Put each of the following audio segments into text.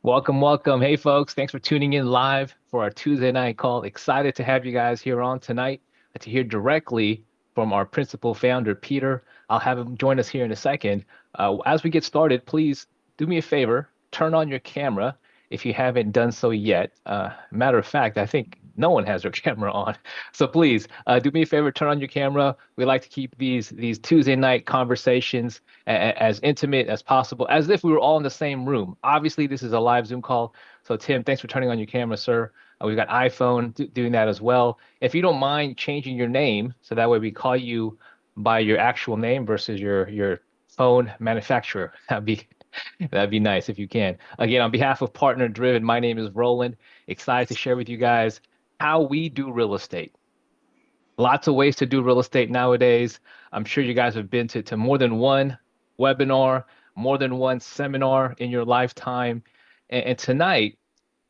Welcome, welcome. Hey, folks. Thanks for tuning in live for our Tuesday night call. Excited to have you guys here on tonight to hear directly from our principal founder, Peter. I'll have him join us here in a second. As we get started, please do me a favor, turn on your camera if you haven't done so yet. Matter of fact, I think no one has their camera on. So please do me a favor, turn on your camera. We like to keep these Tuesday night conversations as intimate as possible, as if we were all in the same room. Obviously, this is a live Zoom call. So, Tim, thanks for turning on your camera, sir. We've got iPhone doing that as well. If you don't mind changing your name, so that way we call you by your actual name versus your phone manufacturer, that'd be nice if you can. Again, on behalf of Partner Driven, my name is Roland. Excited to share with you guys how we do real estate. Lots of ways to do real estate nowadays. I'm sure you guys have been to more than one webinar, more than one seminar in your lifetime. And tonight,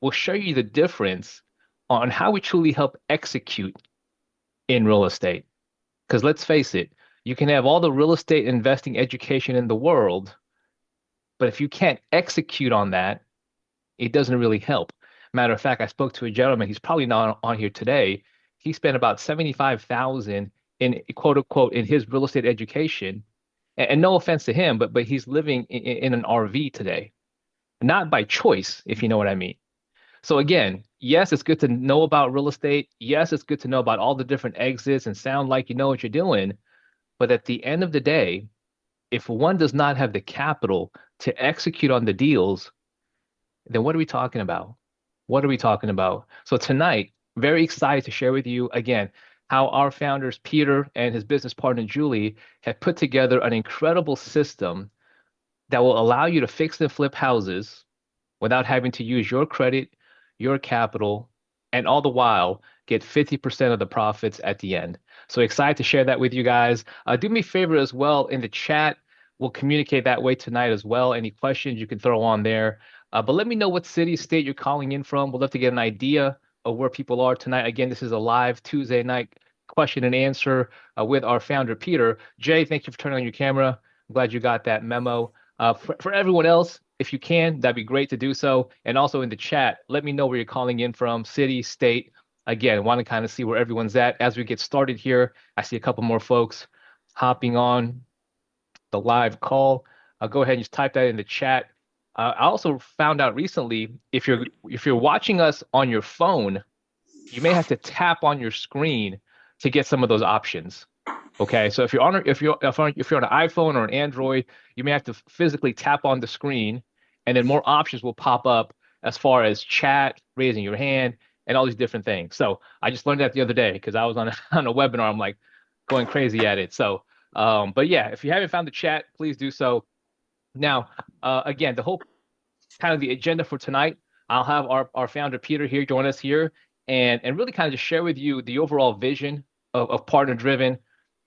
we'll show you the difference on how we truly help execute in real estate. Because let's face it, you can have all the real estate investing education in the world, but if you can't execute on that, it doesn't really help. Matter of fact, I spoke to a gentleman, he's probably not on here today. He spent about 75,000 in quote unquote in his real estate education. And no offense to him, but he's living in an RV today, not by choice, if you know what I mean. So again, yes, it's good to know about real estate. Yes, it's good to know about all the different exits and sound like you know what you're doing. But at the end of the day, if one does not have the capital to execute on the deals, then what are we talking about? What are we talking about? So tonight, very excited to share with you again how our founders, Peter and his business partner, Julie, have put together an incredible system that will allow you to fix and flip houses without having to use your credit, your capital, and all the while get 50% of the profits at the end. So excited to share that with you guys. Do me a favor as well in the chat. We'll communicate that way tonight as well. Any questions you can throw on there. But let me know what city, state you're calling in from. We'd love to get an idea of where people are tonight. Again, this is a live Tuesday night question and answer with our founder, Peter. Jay, thank you for turning on your camera. I'm glad you got that memo. For everyone else, if you can, that'd be great to do so. And also in the chat, let me know where you're calling in from, city, state. Again, want to kind of see where everyone's at as we get started here. I see a couple more folks hopping on the live call. I'll go ahead and just type that in the chat. I also found out recently if you're watching us on your phone, you may have to tap on your screen to get some of those options. Okay, so if you're on an iPhone or an Android, you may have to physically tap on the screen, and then more options will pop up as far as chat, raising your hand, and all these different things. So I just learned that the other day because I was on a, on a webinar. I'm like going crazy at it. So, but yeah, if you haven't found the chat, please do so. Now, again, the whole kind of the agenda for tonight, I'll have our founder Peter here join us here and really kind of just share with you the overall vision of Partner Driven,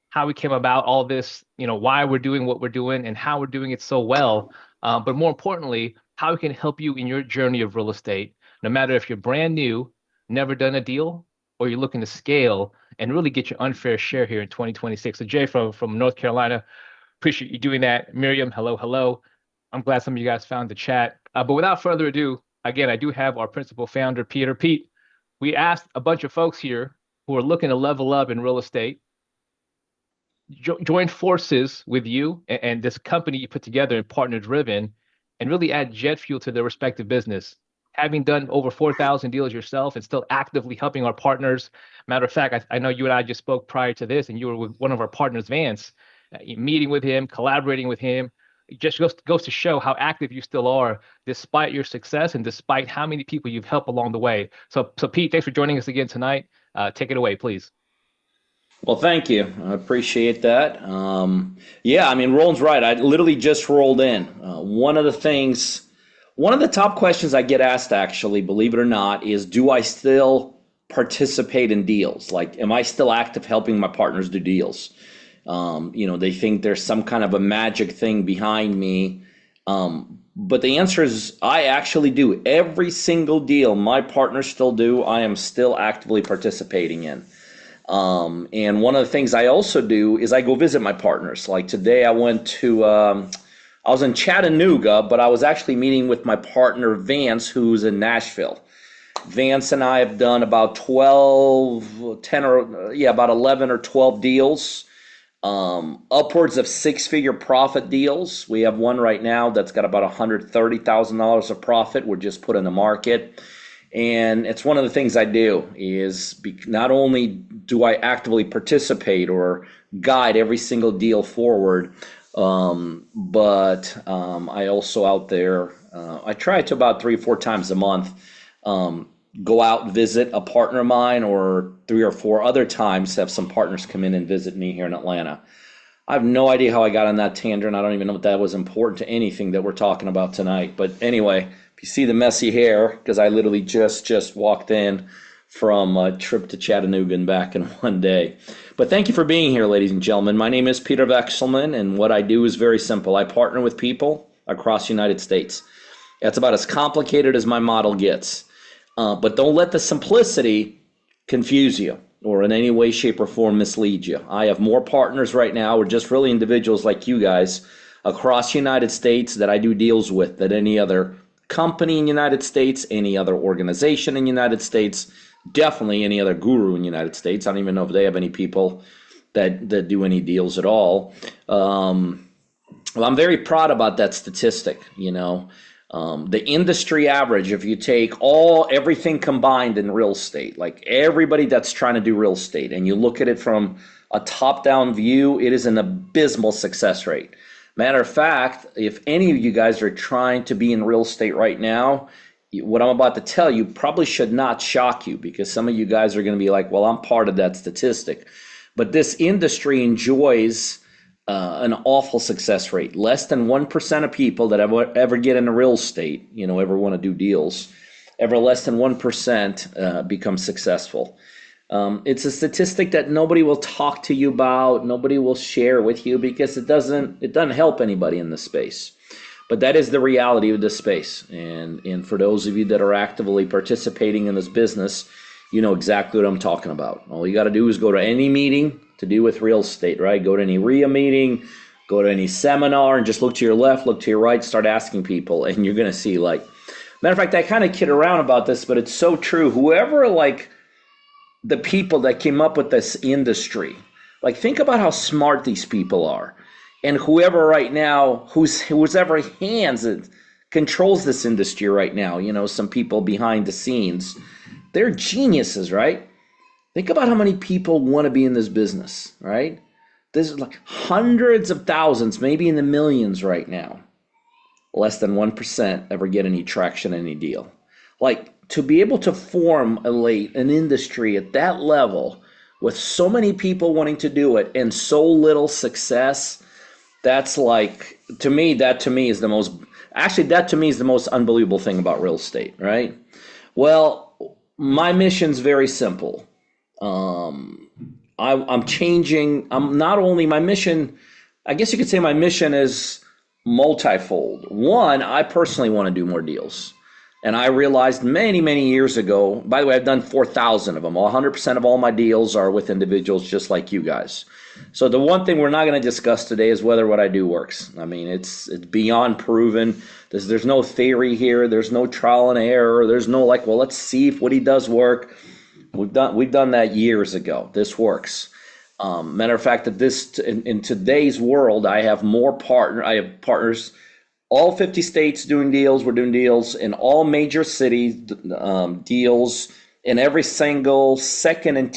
how we came about all this, why we're doing what we're doing and how we're doing it so well. But more importantly, how it can help you in your journey of real estate, no matter if you're brand new, never done a deal, or you're looking to scale and really get your unfair share here in 2026. So Jay from North Carolina, appreciate you doing that. Miriam, hello, hello. I'm glad some of you guys found the chat. But without further ado, again, I do have our principal founder, Peter. Pete, we asked a bunch of folks here who are looking to level up in real estate join forces with you and this company you put together and Partner Driven and really add jet fuel to their respective business. Having done over 4,000 deals yourself and still actively helping our partners. Matter of fact, I know you and I just spoke prior to this, and you were with one of our partners, Vance, meeting with him, collaborating with him. It just goes to show how active you still are, despite your success and despite how many people you've helped along the way. So Pete, thanks for joining us again tonight. Take it away, please. Well, thank you. I appreciate that. Yeah, I mean, Roland's right. I literally just rolled in. One of the top questions I get asked, actually, believe it or not, is do I still participate in deals? Like, am I still active helping my partners do deals? They think there's some kind of a magic thing behind me. But the answer is I actually do. Every single deal my partners still do, I am still actively participating in. And one of the things I also do is I go visit my partners. Like today, I went to I was in Chattanooga, but I was actually meeting with my partner Vance, who's in Nashville. Vance and I have done about 12, 10 or yeah, about 11 or 12 deals, upwards of six-figure profit deals. We have one right now that's got about $130,000 of profit. We're just put in the market. And it's one of the things I do is not only do I actively participate or guide every single deal forward, but I also out there, I try to about 3 or 4 times a month go out and visit a partner of mine, or 3 or 4 other times have some partners come in and visit me here in Atlanta. I have no idea how I got on that tangent. I don't even know if that was important to anything that we're talking about tonight. But anyway, if you see the messy hair, because I literally just walked in from a trip to Chattanooga and back in one day. But thank you for being here, ladies and gentlemen. My name is Peter Vekselman, and what I do is very simple. I partner with people across the United States. That's about as complicated as my model gets. But don't let the simplicity confuse you or in any way, shape, or form mislead you. I have more partners right now, or just really individuals like you guys across the United States that I do deals with than any other company in the United States, any other organization in the United States, definitely any other guru in the United States. I don't even know if they have any people that do any deals at all. Well, I'm very proud about that statistic. The industry average, if you take everything combined in real estate, like everybody that's trying to do real estate, and you look at it from a top-down view, it is an abysmal success rate. Matter of fact, if any of you guys are trying to be in real estate right now, what I'm about to tell you probably should not shock you, because some of you guys are going to be like, well, I'm part of that statistic. But this industry enjoys an awful success rate. Less than 1% of people that ever get into real estate, ever want to do deals, ever less than 1% become successful. It's a statistic that nobody will talk to you about, nobody will share with you, because it doesn't help anybody in this space. But that is the reality of this space. And for those of you that are actively participating in this business, you know exactly what I'm talking about. All you got to do is go to any meeting to do with real estate, right? Go to any RIA meeting, go to any seminar, and just look to your left, look to your right, start asking people, and you're going to see, matter of fact, I kind of kid around about this, but it's so true. Whoever, the people that came up with this industry, think about how smart these people are. And whoever right now, who's ever hands it controls this industry right now, some people behind the scenes, they're geniuses, right? Think about how many people want to be in this business, right? There's hundreds of thousands, maybe in the millions right now. Less than 1% ever get any traction, any deal. To be able to formulate an industry at that level with so many people wanting to do it and so little success, that's to me is the most unbelievable thing about real estate, right? Well, my mission's very simple. I'm changing. I'm not only my mission, I guess you could say my mission is multifold. One, I personally want to do more deals. And I realized many, many years ago, by the way, I've done 4,000 of them. 100% of all my deals are with individuals just like you guys. So the one thing we're not going to discuss today is whether what I do works. I mean, it's beyond proven. There's no theory here. There's no trial and error. There's no well, let's see if what he does work. We've done that years ago. This works. Matter of fact, that in today's world, I have partners, all 50 states doing deals. We're doing deals in all major cities, deals in every single second and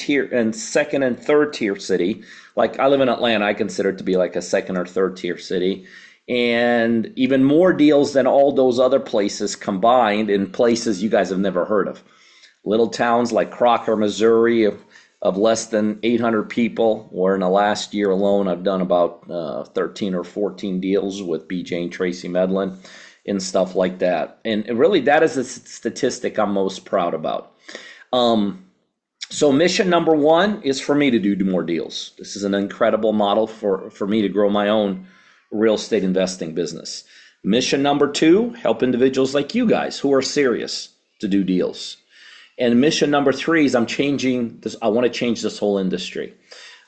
third tier city. I live in Atlanta, I consider it to be a second or third tier city, and even more deals than all those other places combined in places you guys have never heard of. Little towns like Crocker, Missouri, of less than 800 people, where in the last year alone, I've done about 13 or 14 deals with BJ and Tracy Medlin and stuff like that. And really, that is the statistic I'm most proud about. So mission number one is for me to do more deals. This is an incredible model for me to grow my own real estate investing business. Mission number two, help individuals like you guys who are serious to do deals. And mission number three is I'm changing this. I want to change this whole industry.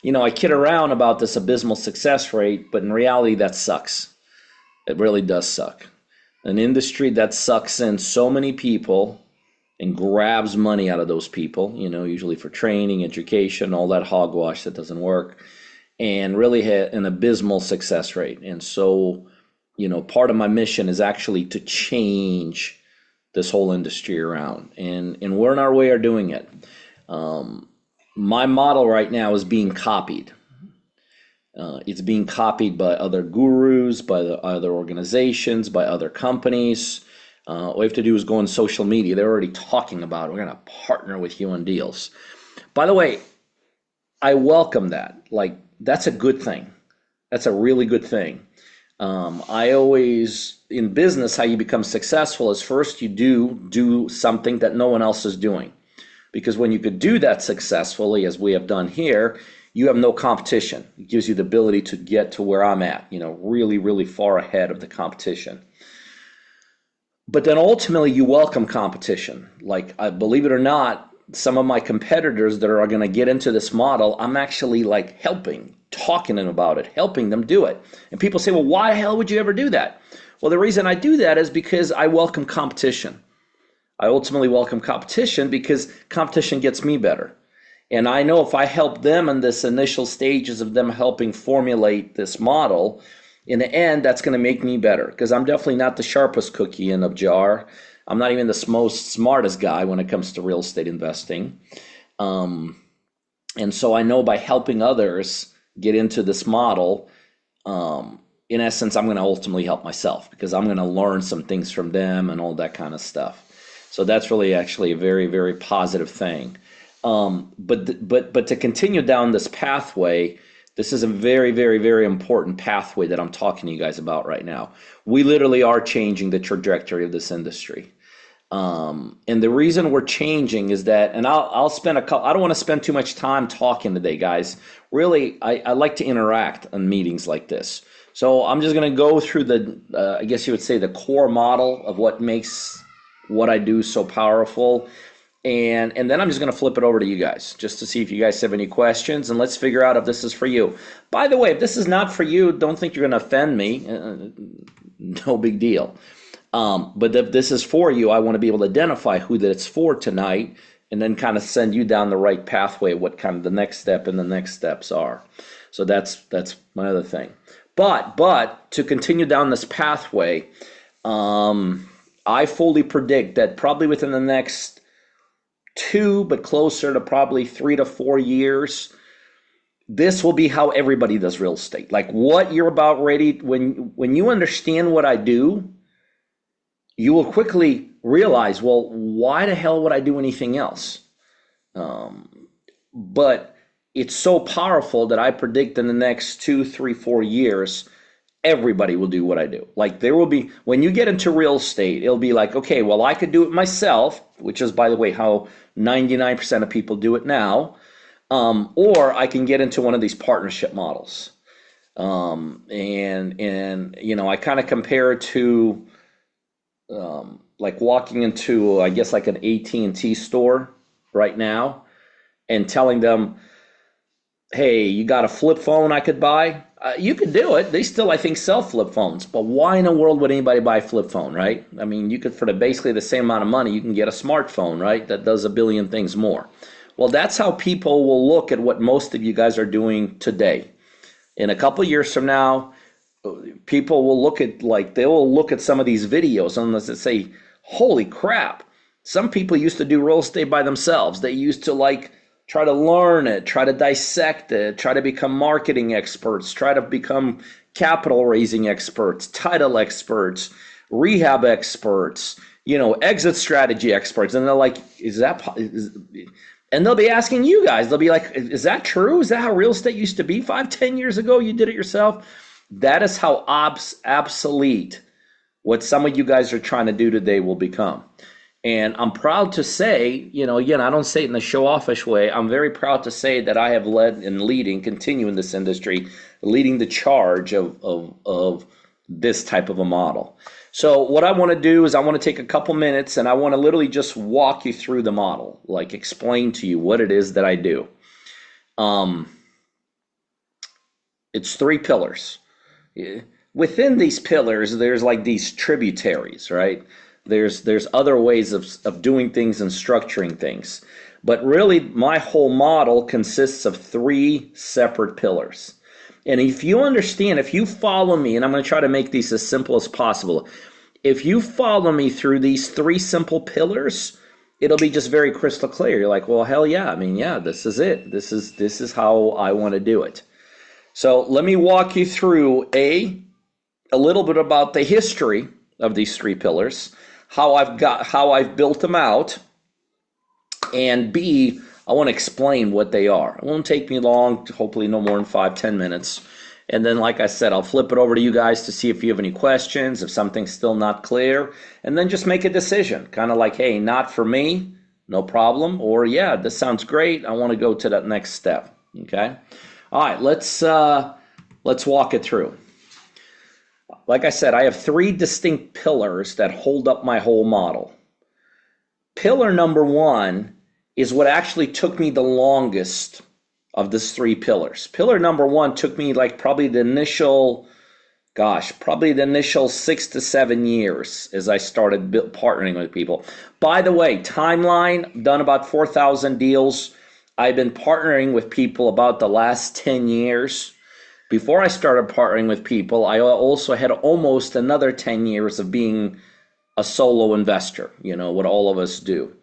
I kid around about this abysmal success rate, but in reality, that sucks. It really does suck. An industry that sucks in so many people and grabs money out of those people, usually for training, education, all that hogwash that doesn't work, and really had an abysmal success rate. And so, part of my mission is actually to change this whole industry around. And we're on our way of doing it. Um, my model right now is being copied. It's being copied by other gurus, by the other organizations, by other companies. All we have to do is go on social media. They're already talking about it. We're going to partner with you on deals. By the way, I welcome that. Like, that's a good thing. That's a really good thing. I always, in business, how you become successful is first you do something that no one else is doing. Because when you could do that successfully, as we have done here, you have no competition. It gives you the ability to get to where I'm at, really, really far ahead of the competition. But then ultimately, you welcome competition. Like, I believe it or not, some of my competitors that are going to get into this model, I'm actually like helping, talking to them about it, helping them do it. And people say, well, why the hell would you ever do that? Well, the reason I do that is because I welcome competition. I ultimately welcome competition because competition gets me better. And I know if I help them in this initial stages of them helping formulate this model, in the end, that's going to make me better because I'm definitely not the sharpest cookie in a jar. I'm not even the most smartest guy when it comes to real estate investing. Um, and so I know by helping others get into this model, in essence, I'm going to ultimately help myself because I'm going to learn some things from them and all that kind of stuff. So that's really actually a very, very positive thing. But to continue down this pathway, this is a very, very, very important pathway that I'm talking to you guys about right now. We literally are changing the trajectory of this industry. And the reason we're changing is that, and I'll spend I don't want to spend too much time talking today, guys. Really, I like to interact in meetings like this. So I'm just going to go through I guess you would say the core model of what makes what I do so powerful. And then I'm just going to flip it over to you guys just to see if you guys have any questions, and let's figure out if this is for you. By the way, if this is not for you, don't think you're going to offend me. No big deal. But if this is for you, I want to be able to identify who that it's for tonight and then kind of send you down the right pathway, what kind of the next step and the next steps are. So that's my other thing. But to continue down this pathway, I fully predict that probably within the next 2, but closer to probably 3 to 4 years, this will be how everybody does real estate. Like what you're about ready, when you understand what I do, you will quickly realize, well, why the hell would I do anything else? But it's so powerful that I predict in the next 2, 3, 4 years, everybody will do what I do. Like there will be, when you get into real estate, it'll be like, okay, well, I could do it myself, which is, by the way, how 99% of people do it now. Or I can get into one of these partnership models. I kind of compare it to like walking into, I guess, like an AT&T store right now and telling them, hey, you got a flip phone I could buy? You could do it. They still, I think, sell flip phones. But why in the world would anybody buy a flip phone, right? I mean, you could, for basically the same amount of money, you can get a smartphone, right? That does a billion things more. Well, that's how people will look at what most of you guys are doing today. In a couple of years from now, people will look at, like, they will look at some of these videos and let's say, holy crap, some people used to do real estate by themselves. They used to like try to learn it, try to dissect it, try to become marketing experts, try to become capital raising experts, title experts, rehab experts, exit strategy experts. And they're like, and they'll be asking you guys, they'll be like, is that true? Is that how real estate used to be 5, 10 years ago? You did it yourself? That is how obsolete what some of you guys are trying to do today will become. And I'm proud to say, again, I don't say it in a show-offish way. I'm very proud to say that I have led and continue in this industry, leading the charge of this type of a model. So what I want to do is I want to take a couple minutes and I want to literally just walk you through the model, like explain to you what it is that I do. It's 3 pillars. within these pillars, there's like these tributaries, right? There's other ways of doing things and structuring things. But really, my whole model consists of three separate pillars. And if you understand, if you follow me, and I'm going to try to make these as simple as possible, if you follow me through these three simple pillars, it'll be just very crystal clear. You're like, well, hell yeah. I mean, yeah, this is it. This is how I want to do it. So let me walk you through a little bit about the history of these three pillars, how I've built them out, and B, I want to explain what they are. It won't take me long, hopefully no more than 5-10 minutes. And then, like I said, I'll flip it over to you guys to see if you have any questions, if something's still not clear, and then just make a decision. Kind of like, hey, not for me, no problem. Or, yeah, this sounds great. I want to go to that next step. Okay. All right, let's walk it through. Like I said, I have three distinct pillars that hold up my whole model. Pillar number one is what actually took me the longest of these three pillars. Pillar number one took me like probably the initial 6 to 7 years as I started partnering with people. By the way, timeline, done about 4,000 deals. I've been partnering with people about the last 10 years. Before I started partnering with people, I also had almost another 10 years of being a solo investor, what all of us do.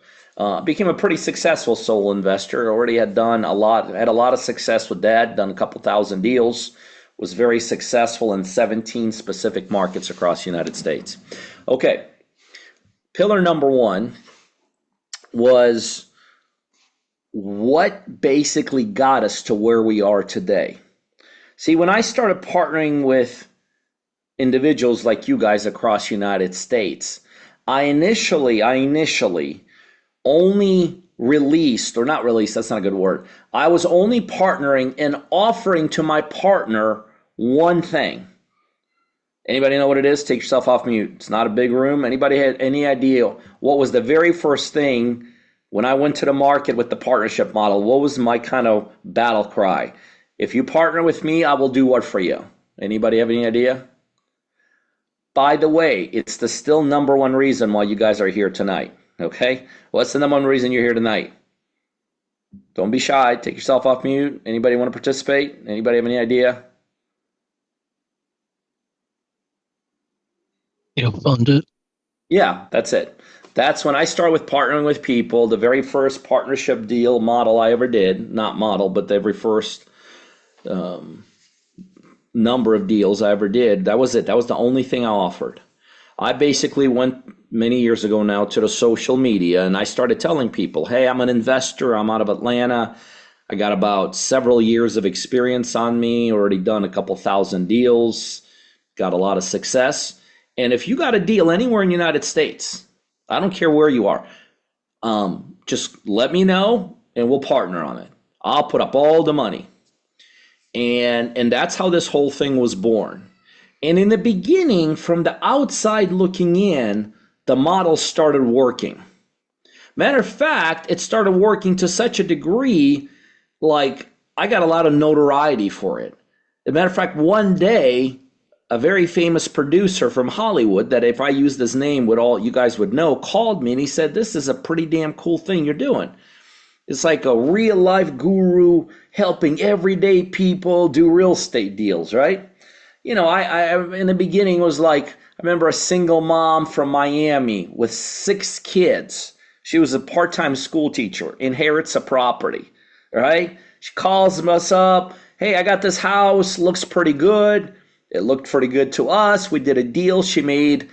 Became a pretty successful solo investor. Already had done had a lot of success with that, done a couple thousand deals, was very successful in 17 specific markets across the United States. Okay, pillar number one was what basically got us to where we are today. See, when I started partnering with individuals like you guys across the United States, I initially only released, or not released, that's not a good word. I was only partnering and offering to my partner one thing. Anybody know what it is? Take yourself off mute. It's not a big room. Anybody had any idea what was the very first thing when I went to the market with the partnership model? What was my kind of battle cry? If you partner with me, I will do what for you? Anybody have any idea? By the way, it's the still number one reason why you guys are here tonight. Okay? What's the number one reason you're here tonight? Don't be shy. Take yourself off mute. Anybody want to participate? Anybody have any idea? Fund it. Yeah, that's it. That's when I started with partnering with people. The very first partnership deal model I ever did, not model, but the very first number of deals I ever did, that was it. That was the only thing I offered. I basically went many years ago now to the social media and I started telling people, hey, I'm an investor. I'm out of Atlanta. I got about several years of experience on me, already done a couple thousand deals, got a lot of success. And if you got a deal anywhere in the United States, I don't care where you are, just let me know and we'll partner on it. I'll put up all the money. And that's how this whole thing was born. And in the beginning, from the outside looking in, the model started working. Matter of fact, it started working to such a degree, like I got a lot of notoriety for it. As a matter of fact, one day, a very famous producer from Hollywood, that if I used his name, you guys would know, called me and he said, this is a pretty damn cool thing you're doing. It's like a real life guru helping everyday people do real estate deals, right? I in the beginning was like, I remember a single mom from Miami with 6 kids. She was a part-time school teacher, inherits a property, right? She calls us up. Hey, I got this house, looks pretty good. It looked pretty good to us. We did a deal. She made,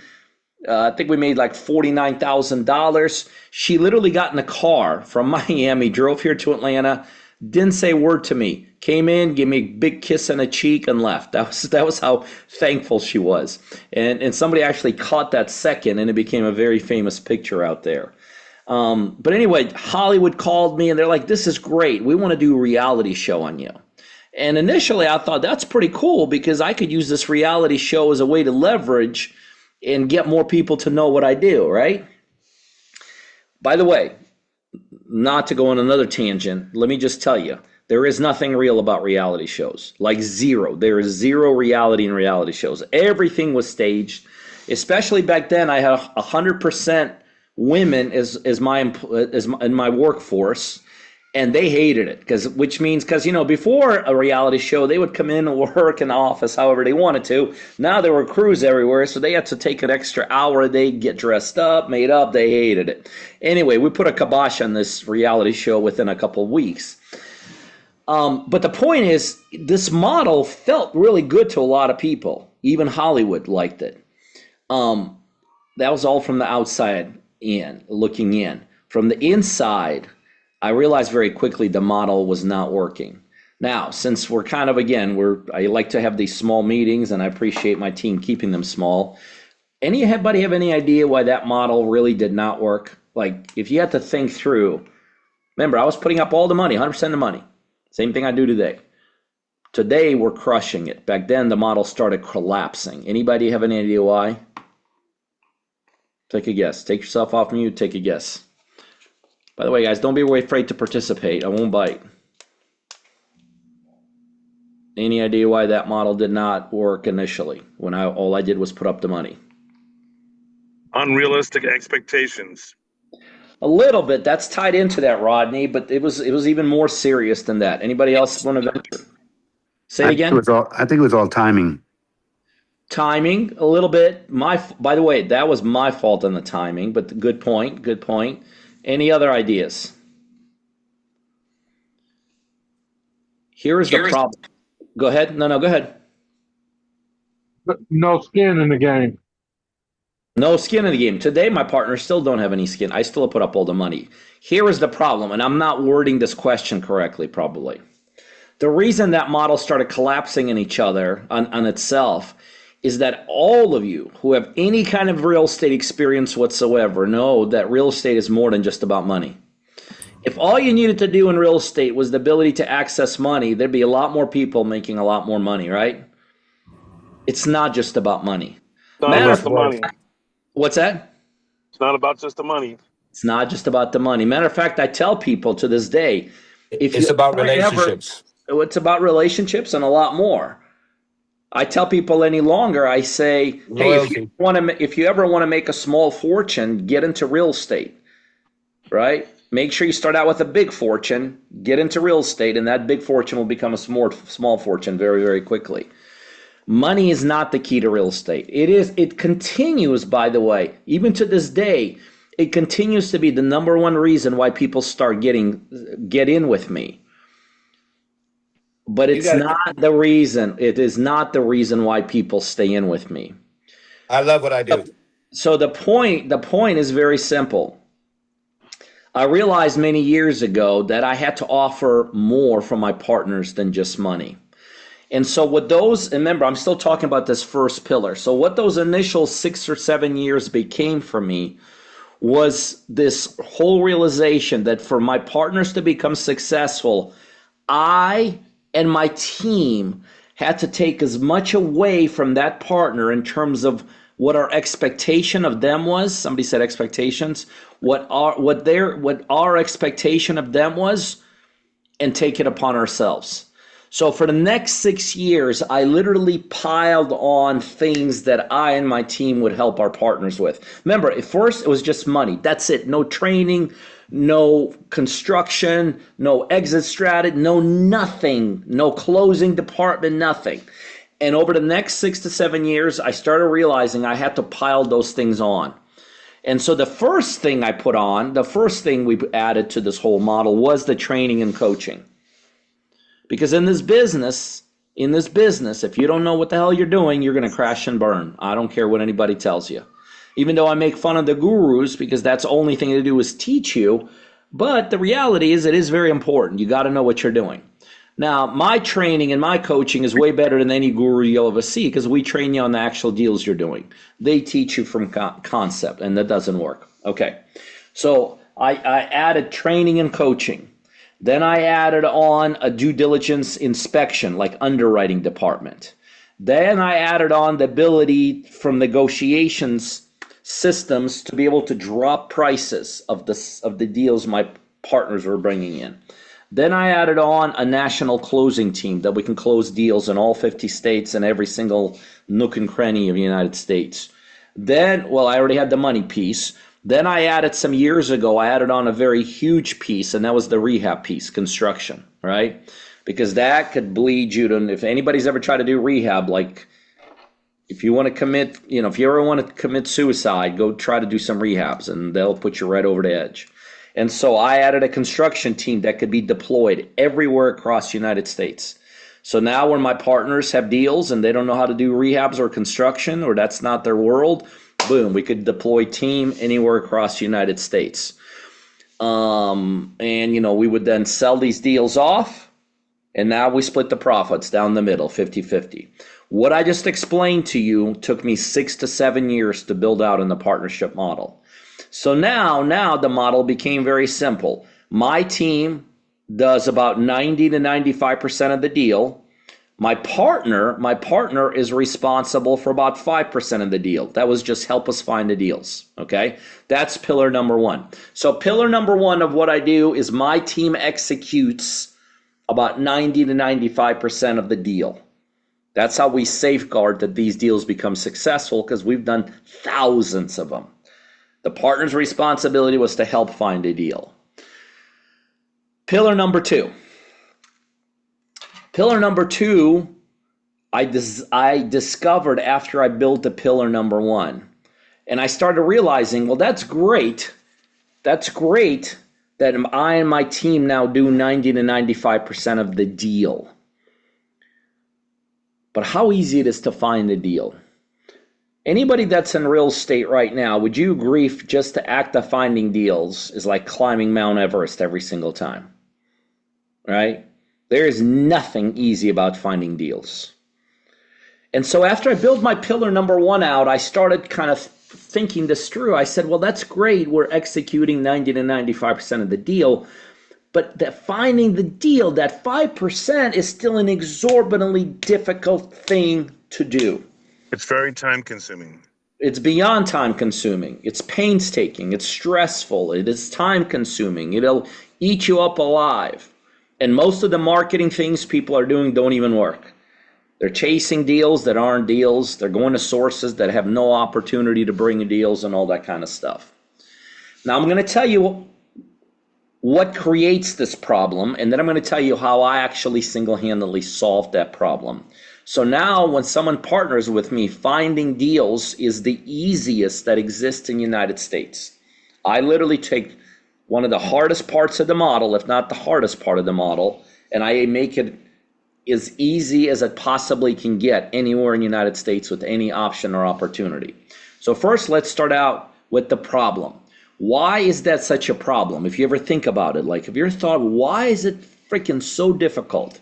I think we made like $49,000. She literally got in a car from Miami, drove here to Atlanta, didn't say a word to me, came in, gave me a big kiss on the cheek and left. That was how thankful she was. And somebody actually caught that second and it became a very famous picture out there. But anyway, Hollywood called me and they're like, this is great. We want to do a reality show on you. And initially I thought that's pretty cool because I could use this reality show as a way to leverage and get more people to know what I do, right? By the way, not to go on another tangent, let me just tell you, There is nothing real about reality shows. Like zero. There is zero reality in reality shows. Everything was staged. Especially back then, I had 100% women in my workforce, and they hated it because before a reality show they would come in and work in the office however they wanted to. Now there were crews everywhere, so they had to take an extra hour a day, get dressed up, made up. They hated it. Anyway, we put a kibosh on this reality show within a couple of weeks. But the point is, this model felt really good to a lot of people. Even Hollywood liked it. That was all from the outside in, looking in. From the inside, I realized very quickly the model was not working. Now, since we're kind of, again, I like to have these small meetings, and I appreciate my team keeping them small. Anybody have any idea why that model really did not work? Like, if you had to think through, remember, I was putting up all the money, 100% of the money. Same thing I do today. Today, we're crushing it. Back then, the model started collapsing. Anybody have any idea why? Take a guess. Take yourself off mute. Take a guess. By the way, guys, don't be afraid to participate. I won't bite. Any idea why that model did not work initially when all I did was put up the money? Unrealistic expectations. A little bit. That's tied into that, Rodney, but it was even more serious than that. Anybody else want to venture? Say it again. I think it was all timing. Timing, a little bit. By the way, that was my fault on the timing, but good point. Good point. Any other ideas? Here is the problem. Go ahead. No, go ahead. No skin in the game. No skin in the game. Today, my partners still don't have any skin. I still put up all the money. Here is the problem, and I'm not wording this question correctly, probably. The reason that model started collapsing in each other on itself is that all of you who have any kind of real estate experience whatsoever know that real estate is more than just about money. If all you needed to do in real estate was the ability to access money, there'd be a lot more people making a lot more money, right? It's not just about money. It's not about the money. What's that? It's not about just the money. It's not just about the money. Matter of fact, I tell people to this day, it's about relationships. It's about relationships and a lot more. I tell people any longer, I say, hey, if you ever want to make a small fortune, get into real estate, right? Make sure you start out with a big fortune, get into real estate, and that big fortune will become a small fortune very, very quickly. Money is not the key to real estate. It continues, by the way, even to this day, it continues to be the number one reason why people start get in with me. But it's not the reason. It is not the reason why people stay in with me. I love what I do. So the point is very simple. I realized many years ago that I had to offer more from my partners than just money. And so remember, I'm still talking about this first pillar. So what those initial 6 or 7 years became for me was this whole realization that for my partners to become successful, I and my team had to take as much away from that partner in terms of what our expectation of them was. Somebody said expectations. What our expectation of them was, and take it upon ourselves. So for the next 6 years, I literally piled on things that I and my team would help our partners with. Remember, at first it was just money. That's it. No training, no construction, no exit strategy, no nothing, no closing department, nothing. And over the next 6 to 7 years, I started realizing I had to pile those things on. And so the first thing we added to this whole model was the training and coaching. Because in this business, if you don't know what the hell you're doing, you're going to crash and burn. I don't care what anybody tells you. Even though I make fun of the gurus because that's the only thing to do is teach you. But the reality is it is very important. You got to know what you're doing. Now, my training and my coaching is way better than any guru you'll ever see because we train you on the actual deals you're doing. They teach you from concept, and that doesn't work. Okay, so I added training and coaching. Then I added on a due diligence inspection, like underwriting department. Then I added on the ability from negotiations systems to be able to drop prices of the deals my partners were bringing in. Then I added on a national closing team that we can close deals in all 50 states and every single nook and cranny of the United States. Then, well, I already had the money piece. Then I added some years ago, I added on a very huge piece, and that was the rehab piece, construction, right? Because that could bleed you to, if anybody's ever tried to do rehab, like if you want to commit, if you ever want to commit suicide, go try to do some rehabs and they'll put you right over the edge. And so I added a construction team that could be deployed everywhere across the United States. So now when my partners have deals and they don't know how to do rehabs or construction, or that's not their world, boom, we could deploy team anywhere across the United States. And, we would then sell these deals off, and now we split the profits down the middle, 50-50. What I just explained to you took me 6 to 7 years to build out in the partnership model. So now the model became very simple. My team does about 90 to 95% of the deal. My partner is responsible for about 5% of the deal. That was just help us find the deals, okay? That's pillar number one. So pillar number one of what I do is my team executes about 90 to 95% of the deal. That's how we safeguard that these deals become successful, because we've done thousands of them. The partner's responsibility was to help find a deal. Pillar number two. I discovered after I built the pillar number one. And I started realizing, well, that's great. That's great that I and my team now do 90 to 95% of the deal. But how easy it is to find a deal. Anybody that's in real estate right now, would you agree just the act of finding deals is like climbing Mount Everest every single time? Right? There is nothing easy about finding deals. And so after I built my pillar number one out, I started kind of thinking this through. I said, well, that's great. We're executing 90 to 95% of the deal. But that finding the deal, that 5% is still an exorbitantly difficult thing to do. It's very time consuming. It's beyond time consuming. It's painstaking. It's stressful. It is time consuming. It'll eat you up alive. And most of the marketing things people are doing don't even work. They're chasing deals that aren't deals. They're going to sources that have no opportunity to bring deals and all that kind of stuff. Now I'm going to tell you what creates this problem, and then I'm going to tell you how I actually single-handedly solved that problem. So now when someone partners with me, finding deals is the easiest that exists in the United States. I literally take one of the hardest parts of the model, if not the hardest part of the model, and I make it as easy as it possibly can get anywhere in the United States with any option or opportunity. So first, let's start out with the problem. Why is that such a problem? If you ever think about it, like if you ever thought, why is it freaking so difficult?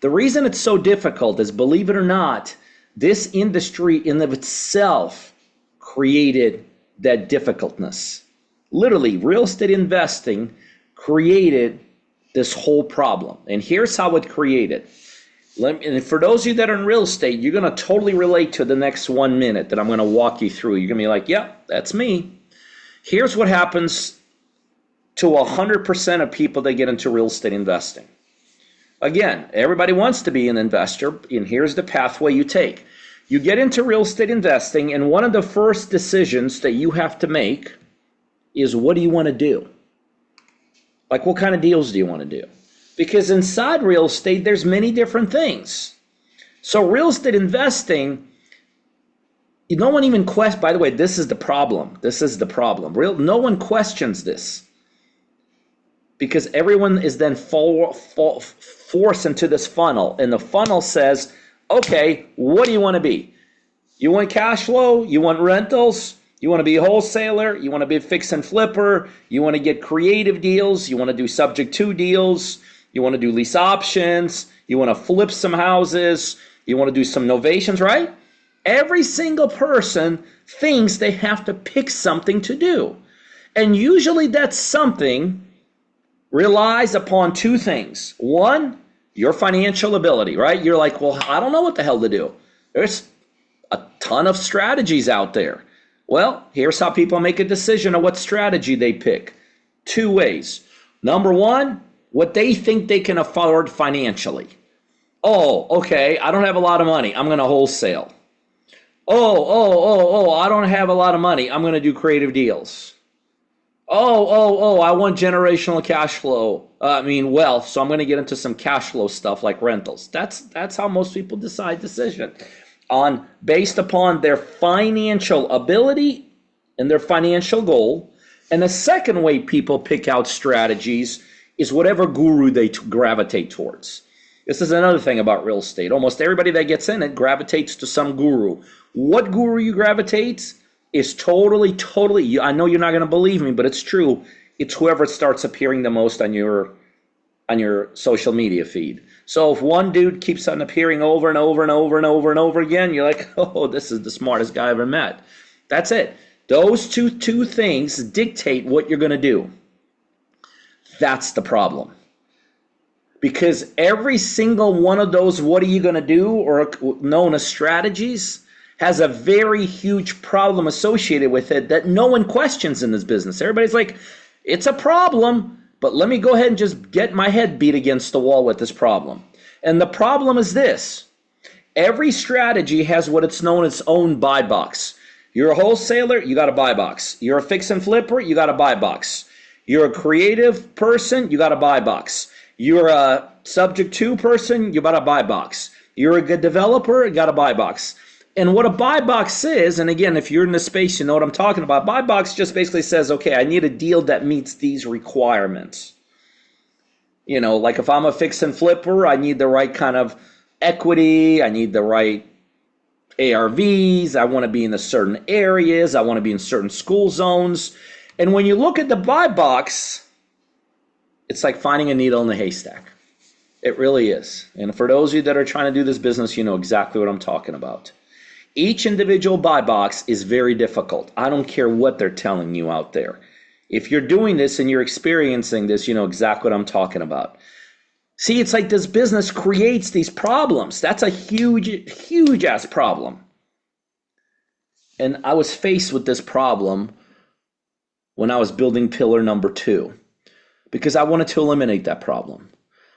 The reason it's so difficult is, believe it or not, this industry in of itself created that difficultness. Literally, real estate investing created this whole problem. And here's how it created. And for those of you that are in real estate, you're going to totally relate to the next 1 minute that I'm going to walk you through. You're going to be like, yep, that's me. Here's what happens to 100% of people that get into real estate investing. Again, everybody wants to be an investor, and here's the pathway you take. You get into real estate investing, and one of the first decisions that you have to make is, what do you want to do? Like, what kind of deals do you want to do? Because inside real estate, there's many different things. So real estate investing, no one even questions. By the way, this is the problem. No one questions this, because everyone is then forced into this funnel, and the funnel says, okay, what do you want to be? You want cash flow? You want rentals? You want to be a wholesaler? You want to be a fix and flipper? You want to get creative deals? You want to do subject to deals? You want to do lease options? You want to flip some houses? You want to do some renovations, right? Every single person thinks they have to pick something to do. And usually that something relies upon two things. One, your financial ability, right? You're like, well, I don't know what the hell to do. There's a ton of strategies out there. Well, here's how people make a decision on what strategy they pick. Two ways. Number one, what they think they can afford financially. Oh, okay, I don't have a lot of money. I'm going to wholesale. I don't have a lot of money. I'm going to do creative deals. I want generational cash flow. Wealth. So I'm going to get into some cash flow stuff like rentals. That's how most people decide decision on based upon their financial ability and their financial goal. And the second way people pick out strategies is whatever guru they gravitate towards. This is another thing about real estate. Almost everybody that gets in it gravitates to some guru. What guru you gravitate is totally, I know you're not going to believe me, but it's true. It's whoever starts appearing the most on your social media feed. So if one dude keeps on appearing over and over and over and over and over again, you're like, oh, this is the smartest guy I ever met. That's it. Those two things dictate what you're going to do. That's the problem. Because every single one of those what are you going to do or known as strategies has a very huge problem associated with it that no one questions in this business. Everybody's like, it's a problem, but let me go ahead and just get my head beat against the wall with this problem. And the problem is this. Every strategy has what it's known as own buy box. You're a wholesaler, you got a buy box. You're a fix and flipper, you got a buy box. You're a creative person, you got a buy box. You're a subject to person, you got a buy box. You're a good developer, you got a buy box. And what a buy box is, and again, if you're in the space, you know what I'm talking about. Buy box just basically says, okay, I need a deal that meets these requirements. Like if I'm a fix and flipper, I need the right kind of equity. I need the right ARVs. I want to be in the certain areas. I want to be in certain school zones. And when you look at the buy box, it's like finding a needle in a haystack. It really is. And for those of you that are trying to do this business, you know exactly what I'm talking about. Each individual buy box is very difficult. I don't care what they're telling you out there. If you're doing this and you're experiencing this, you know exactly what I'm talking about. See, it's like this business creates these problems. That's a huge ass problem. And I was faced with this problem when I was building pillar number 2 because I wanted to eliminate that problem.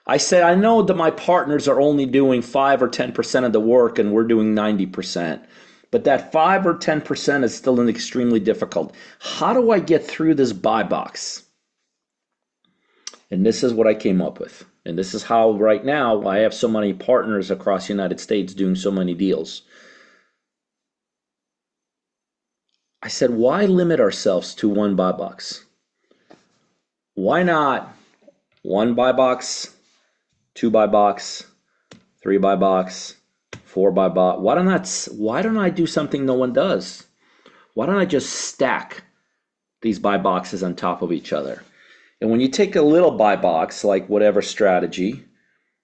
I said, I know that my partners are only doing 5 or 10% of the work and we're doing 90%. But that 5 or 10% is still extremely difficult. How do I get through this buy box? And this is what I came up with. And this is how right now I have so many partners across the United States doing so many deals. I said, why limit ourselves to one buy box? Why not one buy box? 2 buy box, 3 buy box, 4 buy box. Why don't I do something no one does? Why don't I just stack these buy boxes on top of each other? And when you take a little buy box, like whatever strategy,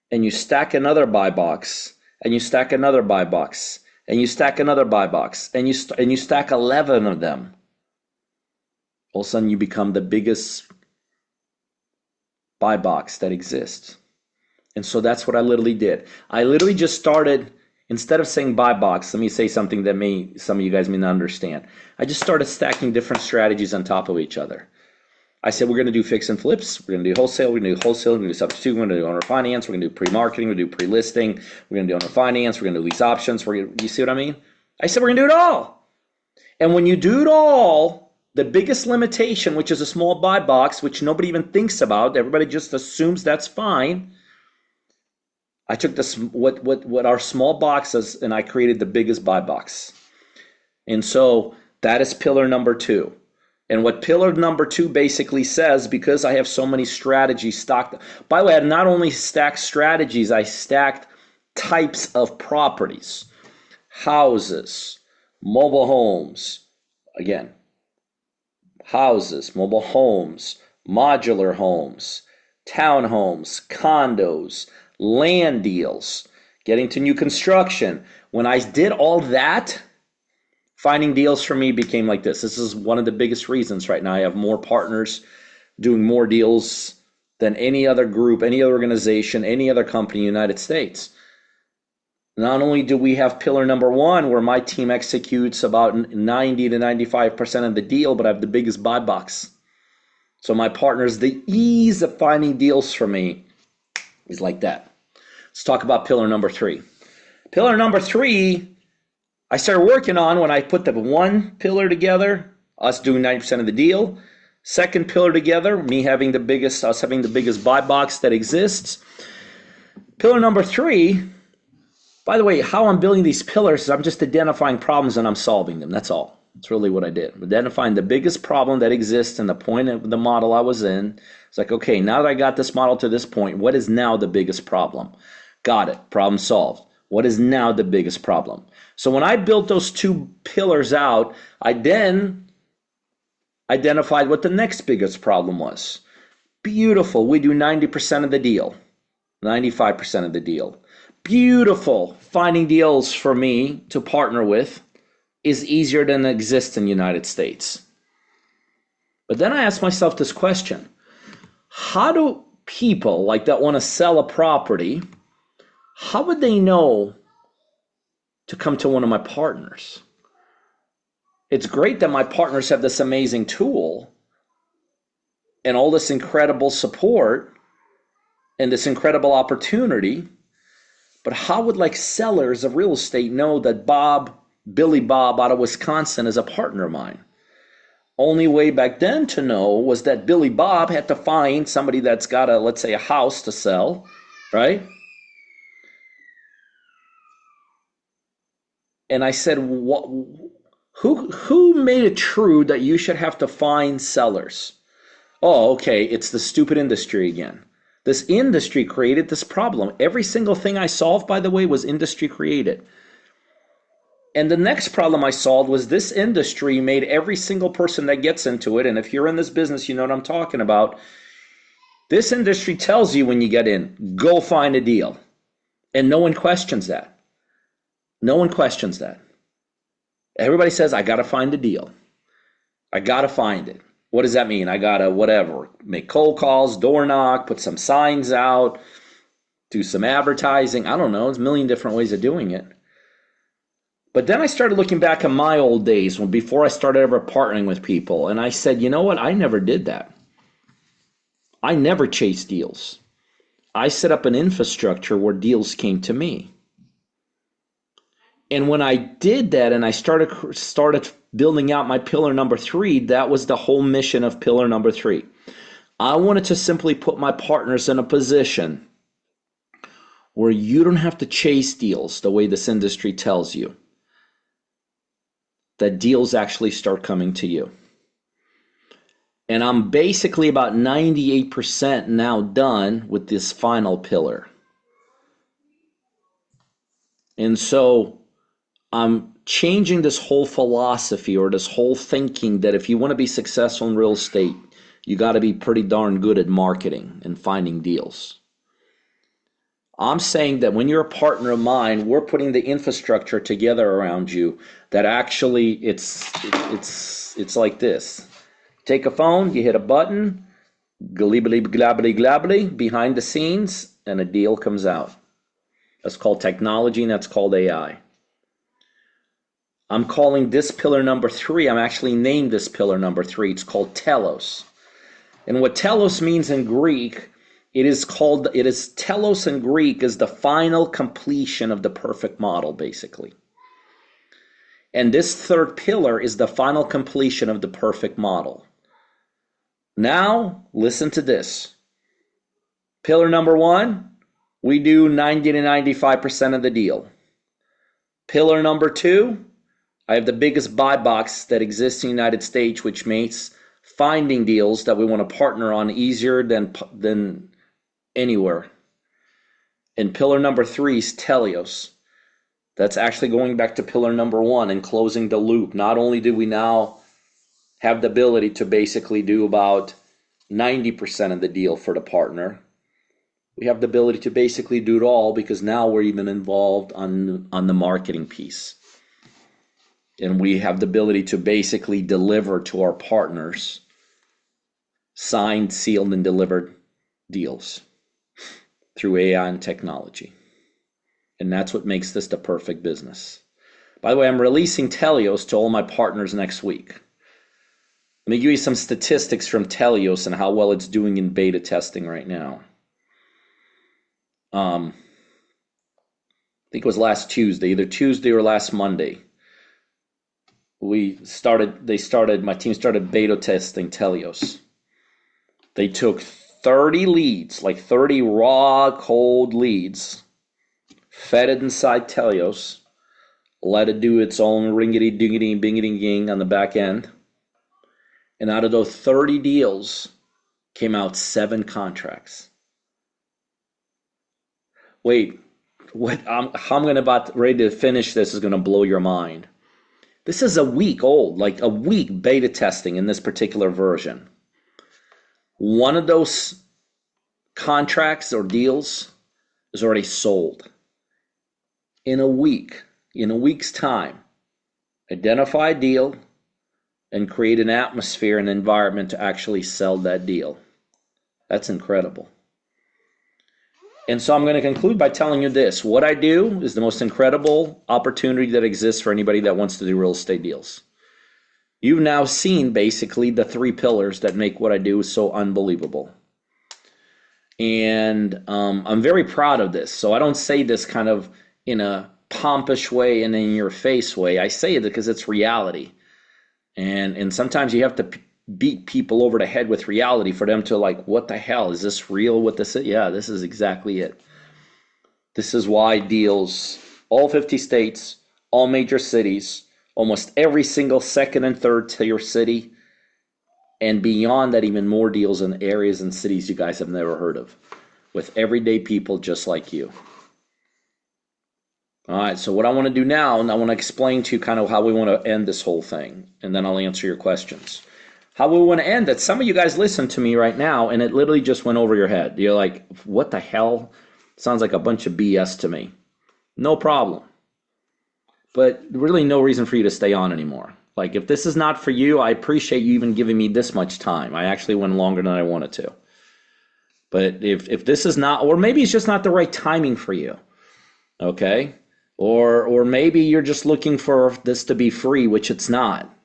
and you stack another buy box, and you stack another buy box, and you stack another buy box, and you stack 11 of them, all of a sudden you become the biggest buy box that exists. And so that's what I literally did. I literally just started, instead of saying buy box, let me say something that some of you guys may not understand. I just started stacking different strategies on top of each other. I said, we're going to do fix and flips. We're going to do wholesale. We're going to do wholesale. We're going to do substitute. We're going to do owner finance. We're going to do pre-marketing. We're going to do pre-listing. We're going to do owner finance. We're going to do lease options. You see what I mean? I said, we're going to do it all. And when you do it all, the biggest limitation, which is a small buy box, which nobody even thinks about, everybody just assumes that's fine. I took this what our small boxes and I created the biggest buy box. And so that is pillar number 2. And what pillar number 2 basically says, because I have so many strategies stocked. By the way, I not only stacked strategies, I stacked types of properties, houses, mobile homes, again, houses, mobile homes, modular homes, townhomes, condos, land deals, getting to new construction. When I did all that, finding deals for me became like this. This is one of the biggest reasons right now I have more partners doing more deals than any other group, any other organization, any other company in the United States. Not only do we have pillar number 1, where my team executes about 90 to 95% of the deal, but I have the biggest buy box. So my partners, the ease of finding deals for me is like that. Let's talk about pillar number 3. Pillar number 3, I started working on when I put the one pillar together, us doing 90% of the deal. Second pillar together, us having the biggest buy box that exists. Pillar number 3, by the way, how I'm building these pillars is I'm just identifying problems and I'm solving them. That's all. That's really what I did. Identifying the biggest problem that exists and the point of the model I was in. It's like, okay, now that I got this model to this point, what is now the biggest problem? Got it. Problem solved. What is now the biggest problem? So when I built those 2 pillars out, I then identified what the next biggest problem was. Beautiful. We do 90% of the deal, 95% of the deal. Beautiful. Finding deals for me to partner with is easier than exists in the United States. But then I asked myself this question. How do people like that want to sell a property, how would they know to come to one of my partners? It's great that my partners have this amazing tool and all this incredible support and this incredible opportunity, but how would like sellers of real estate know that Billy Bob out of Wisconsin is a partner of mine? Only way back then to know was that Billy Bob had to find somebody that's got let's say a house to sell, right? And I said, who made it true that you should have to find sellers? Oh, okay, it's the stupid industry again. This industry created this problem. Every single thing I solved, by the way, was industry created. And the next problem I solved was this industry made every single person that gets into it, and if you're in this business, you know what I'm talking about. This industry tells you when you get in, go find a deal. And no one questions that. No one questions that. Everybody says, I got to find a deal. I got to find it. What does that mean? I got to make cold calls, door knock, put some signs out, do some advertising. I don't know. There's a million different ways of doing it. But then I started looking back at my old days before I started ever partnering with people. And I said, you know what? I never did that. I never chased deals. I set up an infrastructure where deals came to me. And when I did that and I started building out my pillar number 3, that was the whole mission of pillar number 3. I wanted to simply put my partners in a position where you don't have to chase deals the way this industry tells you. That deals actually start coming to you. And I'm basically about 98% now done with this final pillar. And so I'm changing this whole philosophy or this whole thinking that if you want to be successful in real estate, you got to be pretty darn good at marketing and finding deals. I'm saying that when you're a partner of mine, we're putting the infrastructure together around you that actually it's like this. Take a phone, you hit a button, glibly glabbly glabbly behind the scenes, and a deal comes out. That's called technology and that's called AI. I'm calling this pillar number 3. I'm actually named this pillar number 3. It's called Telos. And what Telos means in Greek, it is Telos in Greek is the final completion of the perfect model, basically. And this third pillar is the final completion of the perfect model. Now, listen to this. Pillar number 1, we do 90 to 95% of the deal. Pillar number 2, I have the biggest buy box that exists in the United States, which makes finding deals that we want to partner on easier than anywhere. And pillar number 3 is Telos. That's actually going back to pillar number 1 and closing the loop. Not only do we now have the ability to basically do about 90% of the deal for the partner, we have the ability to basically do it all because now we're even involved on the marketing piece. And we have the ability to basically deliver to our partners signed, sealed, and delivered deals through AI and technology. And that's what makes this the perfect business. By the way, I'm releasing Telos to all my partners next week. Let me give you some statistics from Telos and how well it's doing in beta testing right now. I think it was last Tuesday, either Tuesday or last Monday. My team started beta testing Telos. They took 30 leads, like 30 raw, cold leads, fed it inside Telos, let it do its own ringity, dingity, bingity, ging on the back end. And out of those 30 deals came out 7 contracts. Wait, how I'm ready to finish this is going to blow your mind. This is a week old, like a week beta testing in this particular version. One of those contracts or deals is already sold. In a week's time, identify a deal and create an atmosphere and environment to actually sell that deal. That's incredible. And so I'm going to conclude by telling you this. What I do is the most incredible opportunity that exists for anybody that wants to do real estate deals. You've now seen basically the 3 pillars that make what I do so unbelievable. And I'm very proud of this. So I don't say this kind of in a pompous way and in your face way. I say it because it's reality. And sometimes you have to beat people over the head with reality for them to like, what the hell? Is this real? What this is? Yeah, this is exactly it. This is why deals, all 50 states, all major cities, almost every single second and third tier city, and beyond that, even more deals in areas and cities you guys have never heard of, with everyday people just like you. All right, so what I want to do now, and I want to explain to you kind of how we want to end this whole thing, and then I'll answer your questions. How we want to end it. Some of you guys listen to me right now, and it literally just went over your head. You're like, what the hell? Sounds like a bunch of BS to me. No problem. But really no reason for you to stay on anymore. Like, if this is not for you, I appreciate you even giving me this much time. I actually went longer than I wanted to. But if this is not, or maybe it's just not the right timing for you, okay? Or maybe you're just looking for this to be free, which it's not.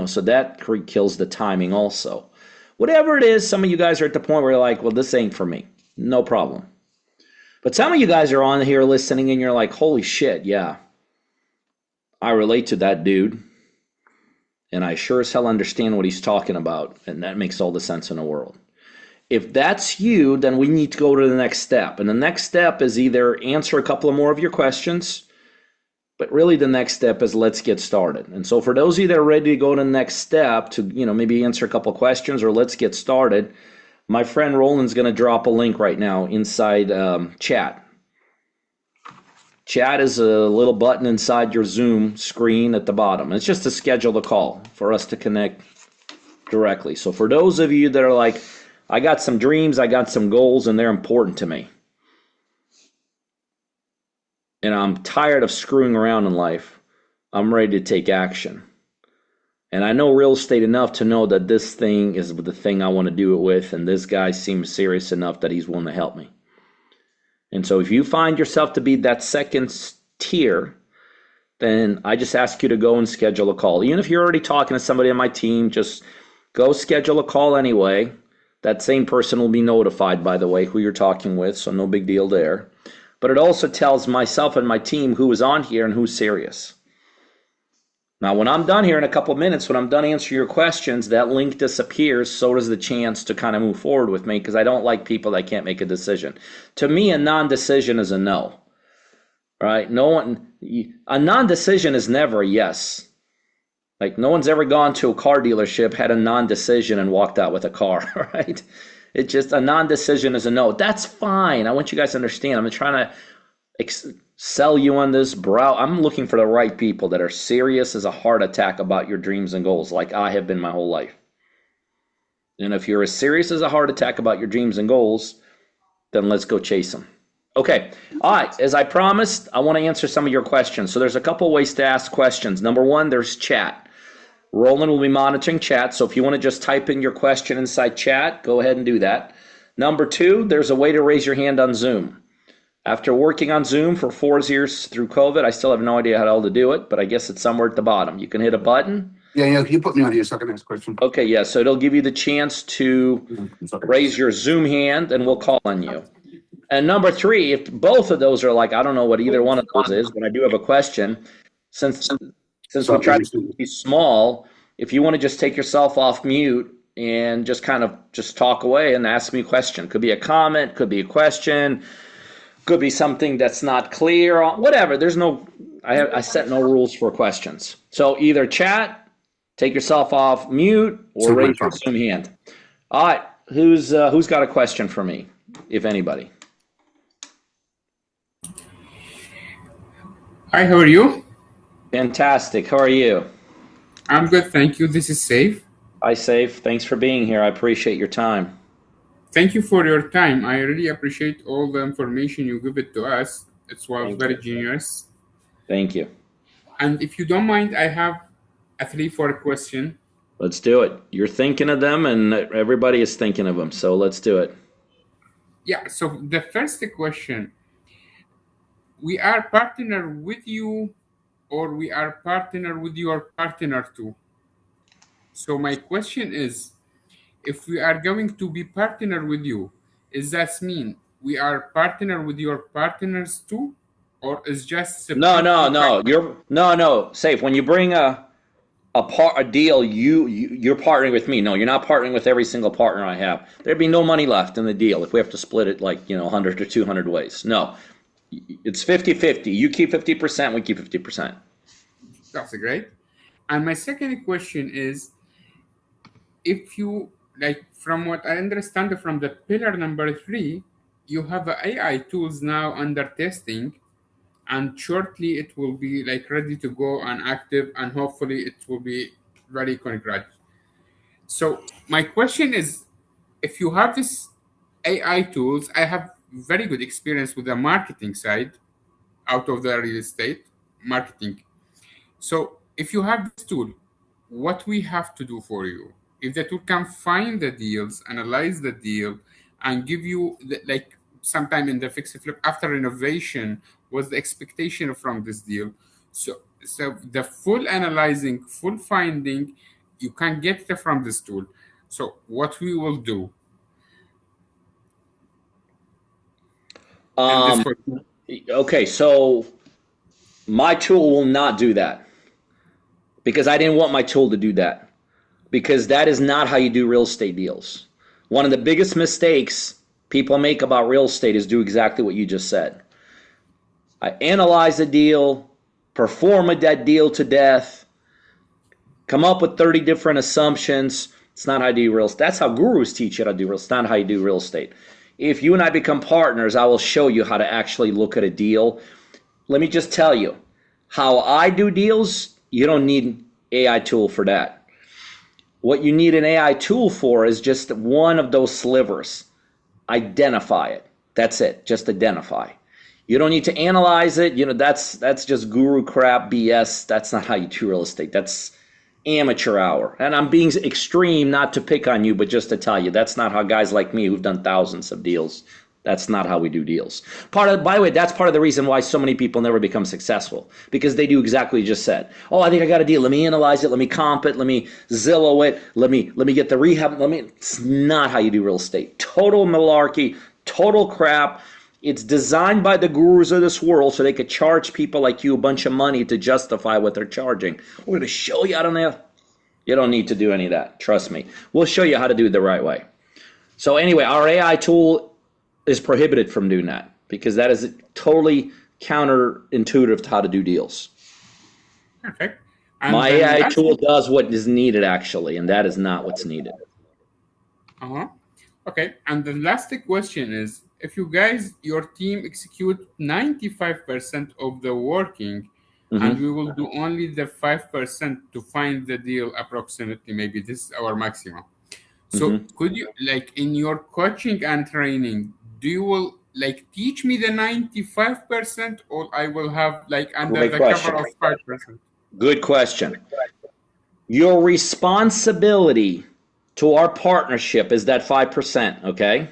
So that kills the timing also. Whatever it is, some of you guys are at the point where you're like, well, this ain't for me. No problem. But some of you guys are on here listening and you're like, holy shit, yeah. I relate to that dude. And I sure as hell understand what he's talking about. And that makes all the sense in the world. If that's you, then we need to go to the next step. And the next step is either answer a couple of more of your questions, but really the next step is let's get started. And so for those of you that are ready to go to the next step to, maybe answer a couple of questions or let's get started, my friend Roland's going to drop a link right now inside chat. Chat is a little button inside your Zoom screen at the bottom. It's just to schedule the call for us to connect directly. So for those of you that are like, I got some dreams, I got some goals, and they're important to me. And I'm tired of screwing around in life. I'm ready to take action. And I know real estate enough to know that this thing is the thing I want to do it with, and this guy seems serious enough that he's willing to help me. And so if you find yourself to be that second tier, then I just ask you to go and schedule a call. Even if you're already talking to somebody on my team, just go schedule a call anyway. That same person will be notified, by the way, who you're talking with, so no big deal there. But it also tells myself and my team who is on here and who's serious. Now, when I'm done here in a couple of minutes, when I'm done answering your questions, that link disappears. So does the chance to kind of move forward with me because I don't like people that can't make a decision. To me, a non-decision is a no. Right? A non-decision is never a yes. Like no one's ever gone to a car dealership, had a non-decision and walked out with a car, right? It's just a non-decision is a no. That's fine. I want you guys to understand. I'm trying to sell you on this I'm looking for the right people that are serious as a heart attack about your dreams and goals like I have been my whole life. And if you're as serious as a heart attack about your dreams and goals, then let's go chase them. Okay. All right. As I promised, I want to answer some of your questions. So there's a couple ways to ask questions. Number one, there's chat. Roland will be monitoring chat. So if you want to just type in your question inside chat, go ahead and do that. Number two, there's a way to raise your hand on Zoom. After working on Zoom for 4 years through COVID, I still have no idea how to do it, but I guess it's somewhere at the bottom. You can hit a button, Yeah, you put me on here so I can ask a question. Okay, yeah, so it'll give you the chance to raise your Zoom hand and we'll call on you. And number three, if both of those are like, I don't know what either one of those is, but I do have a question. Since we try to keep these small, if you want to just take yourself off mute and just kind of just talk away and ask me a question. Could be a comment, could be a question, could be something that's not clear, whatever. There's no, I set no rules for questions. So either chat, take yourself off mute, or raise your Zoom hand. All right, who's got a question for me, if anybody? Hi, how are you? Fantastic. How are you? I'm good, thank you. This is Safe. Hi, Safe. Thanks for being here. I appreciate your time. Thank you for your time. I really appreciate all the information you give it to us. It was very generous. Thank you. And if you don't mind, I have a 3-4 question. Let's do it. You're thinking of them, and everybody is thinking of them. So let's do it. Yeah. So the first question: we are partner with you, or we are partner with your partner too. So my question is, if we are going to be partner with you, does that mean we are partner with your partners too, or is just No. partner? Safe. When you bring a deal, you're partnering with me. No, you're not partnering with every single partner I have. There'd be no money left in the deal if we have to split it like 100 or 200 ways. No, it's 50-50. You keep 50%, we keep 50%. That's great. And my second question is, if you like, from what I understand from the pillar number 3, you have AI tools now under testing, and shortly it will be like ready to go and active, and hopefully it will be very concrete. So my question is, if you have this AI tools, I have very good experience with the marketing side out of the real estate marketing. So if you have this tool, what we have to do for you? If the tool can find the deals, analyze the deal, and give you like sometime in the fix flip after renovation, was the expectation from this deal. So the full analyzing, full finding, you can get it from this tool. So what we will do in this Okay, so my tool will not do that because I didn't want my tool to do that, because that is not how you do real estate deals. One of the biggest mistakes people make about real estate is do exactly what you just said. I analyze a deal, perform that deal to death, come up with 30 different assumptions. It's not how you do real estate. That's how gurus teach you how to do real estate. It's not how you do real estate. If you and I become partners, I will show you how to actually look at a deal. Let me just tell you, how I do deals, you don't need an AI tool for that. What you need an AI tool for is just one of those slivers. Identify it. That's it. Just identify. You don't need to analyze it. That's just guru crap, BS. That's not how you do real estate. That's amateur hour. And I'm being extreme, not to pick on you, but just to tell you, that's not how guys like me who've done thousands of deals, that's not how we do deals. By the way, that's part of the reason why so many people never become successful, because they do exactly what you just said. Oh, I think I got a deal. Let me analyze it. Let me comp it. Let me Zillow it. Let me get the rehab. It's not how you do real estate. Total malarkey, total crap. It's designed by the gurus of this world so they could charge people like you a bunch of money to justify what they're charging. We're going to show you how to nail. You don't need to do any of that. Trust me. We'll show you how to do it the right way. So anyway, our AI tool is prohibited from doing that because that is totally counterintuitive to how to do deals. Perfect. And my AI tool does what is needed actually, and that is not what's needed. Okay. And the last question is, if you guys, your team execute 95% of the working, and we will do only the 5% to find the deal approximately, maybe this is our maximum. So could you, like in your coaching and training, do you will like teach me the 95%, or I will have like under the cover of 5%? Good question. Your responsibility to our partnership is that 5%, okay?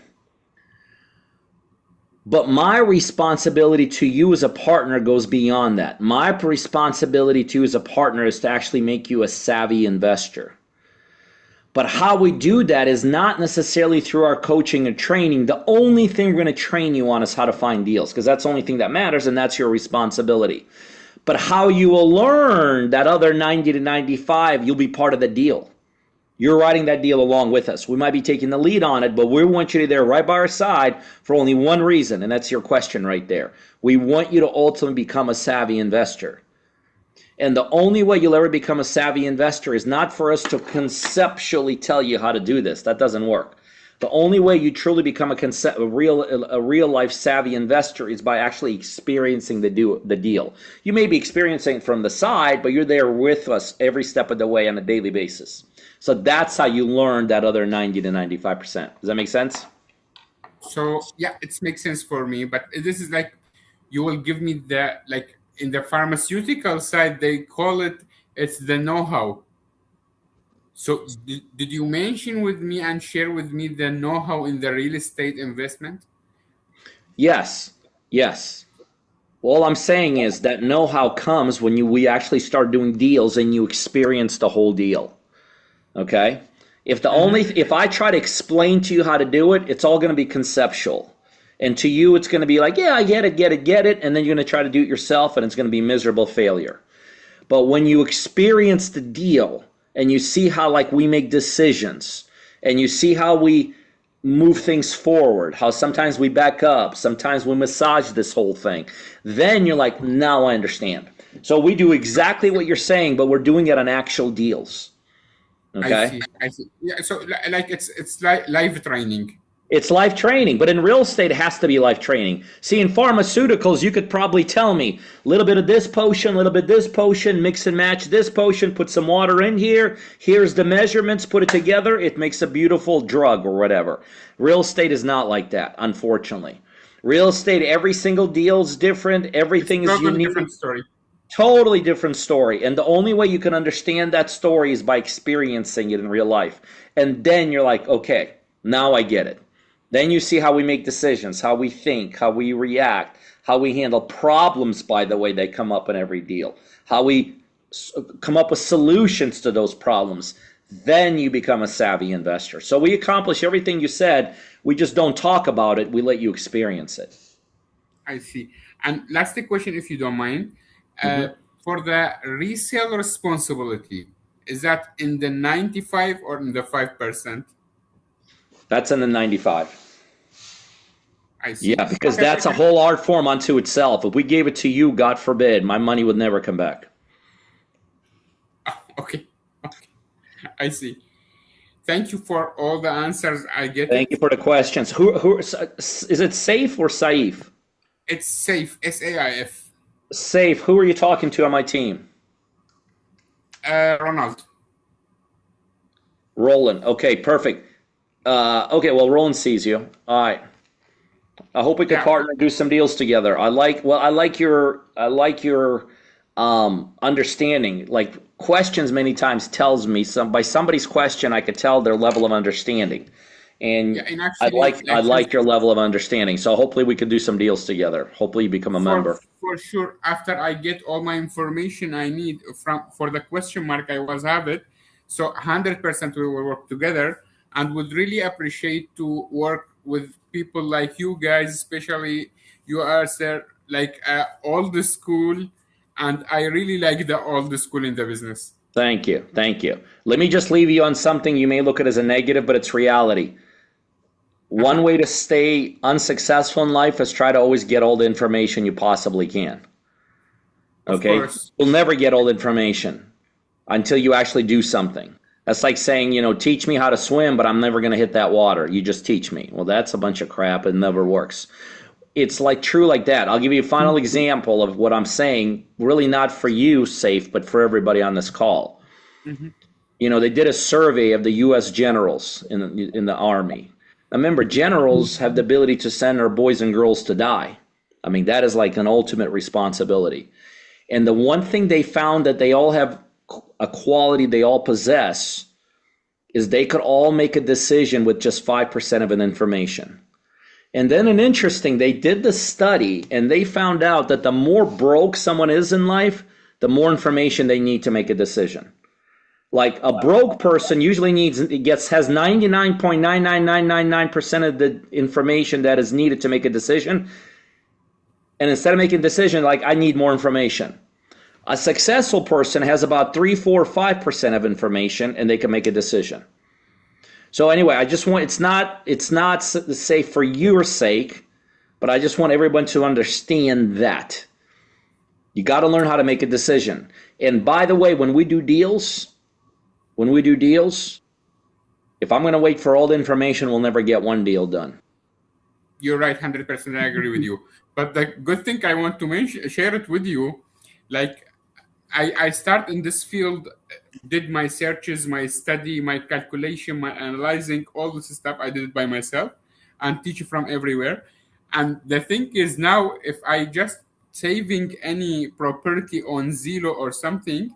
But my responsibility to you as a partner goes beyond that. My responsibility to you as a partner is to actually make you a savvy investor. But how we do that is not necessarily through our coaching and training. The only thing we're going to train you on is how to find deals, because that's the only thing that matters, and that's your responsibility. But how you will learn that other 90 to 95, you'll be part of the deal. You're writing that deal along with us. We might be taking the lead on it, but we want you to be there right by our side for only one reason, and that's your question right there. We want you to ultimately become a savvy investor. And the only way you'll ever become a savvy investor is not for us to conceptually tell you how to do this. That doesn't work. The only way you truly become a real life savvy investor is by actually experiencing the deal. You may be experiencing it from the side, but you're there with us every step of the way on a daily basis. So that's how you learn that other 90 to 95%. Does that make sense? So yeah, it makes sense for me. But this is like, you will give me the, like in the pharmaceutical side, they call it, it's the know-how. So did you mention with me and share with me the know-how in the real estate investment? Yes. Yes. All I'm saying is that know-how comes when we actually start doing deals and you experience the whole deal. Okay? If I try to explain to you how to do it, it's all going to be conceptual. And to you, it's going to be like, yeah, I get it. And then you're going to try to do it yourself, and it's going to be miserable failure. But when you experience the deal and you see how like we make decisions and you see how we move things forward, how sometimes we back up, sometimes we massage this whole thing, then you're like, now I understand. So we do exactly what you're saying, but we're doing it on actual deals. Okay? I see. Yeah, so like it's like live training. It's life training, but in real estate, it has to be life training. See, in pharmaceuticals, you could probably tell me a little bit of this potion, a little bit of this potion, mix and match this potion, put some water in here. Here's the measurements, put it together. It makes a beautiful drug or whatever. Real estate is not like that, unfortunately. Real estate, every single deal is different. Everything is unique. Different story. Totally different story. And the only way you can understand that story is by experiencing it in real life. And then you're like, okay, now I get it. Then you see how we make decisions, how we think, how we react, how we handle problems, by the way, they come up in every deal, how we come up with solutions to those problems. Then you become a savvy investor. So we accomplish everything you said. We just don't talk about it. We let you experience it. I see. And last question, if you don't mind. For the resale responsibility, is that in the 95 or in the 5%? That's in the 95. I see. Yeah, because that's a whole art form unto itself. If we gave it to you, God forbid, my money would never come back. Okay. I see. Thank you for all the answers I get. Thank you for the questions. Who is it, Saif or Saif? It's Saif, SAIF. Saif, who are you talking to on my team? Ronald. Roland. Okay, perfect. Okay, well, Roland sees you. All right. I hope we can partner and do some deals together. I like your understanding. Like, questions many times tells me by somebody's question I could tell their level of understanding. And actually, I like your level of understanding. So hopefully we can do some deals together. Hopefully you become a member. For sure. After I get all my information I need for the question mark I was have it. So 100% we will work together, and would really appreciate to work with people like you guys, especially you are, sir, like old school, and I really like the old school in the business. Thank you. Let me just leave you on something you may look at as a negative, but it's reality. One way to stay unsuccessful in life is try to always get all the information you possibly can. Okay? You'll never get all the information until you actually do something. That's like saying, teach me how to swim, but I'm never going to hit that water. You just teach me. Well, that's a bunch of crap. It never works. It's like true like that. I'll give you a final example of what I'm saying, really not for you, Safe, but for everybody on this call. They did a survey of the U.S. generals in the Army. Now, remember, generals have the ability to send their boys and girls to die. I mean, that is like an ultimate responsibility. And the one thing they found that they all have a quality they all possess is they could all make a decision with just 5% of an information. And then they did the study and they found out that the more broke someone is in life, the more information they need to make a decision. Like a broke person usually has 99.99999% of the information that is needed to make a decision. And instead of making a decision, like, I need more information. A successful person has about 3, 4, 5% of information and they can make a decision. So anyway, it's not to say for your sake, but I just want everyone to understand that you got to learn how to make a decision. And by the way, when we do deals, if I'm going to wait for all the information, we'll never get one deal done. You're right, 100%. I agree with you. But the good thing I want to share it with you, like I start in this field, did my searches, my study, my calculation, my analyzing, all this stuff. I did it by myself and teach from everywhere. And the thing is now, if I just saving any property on Zillow or something,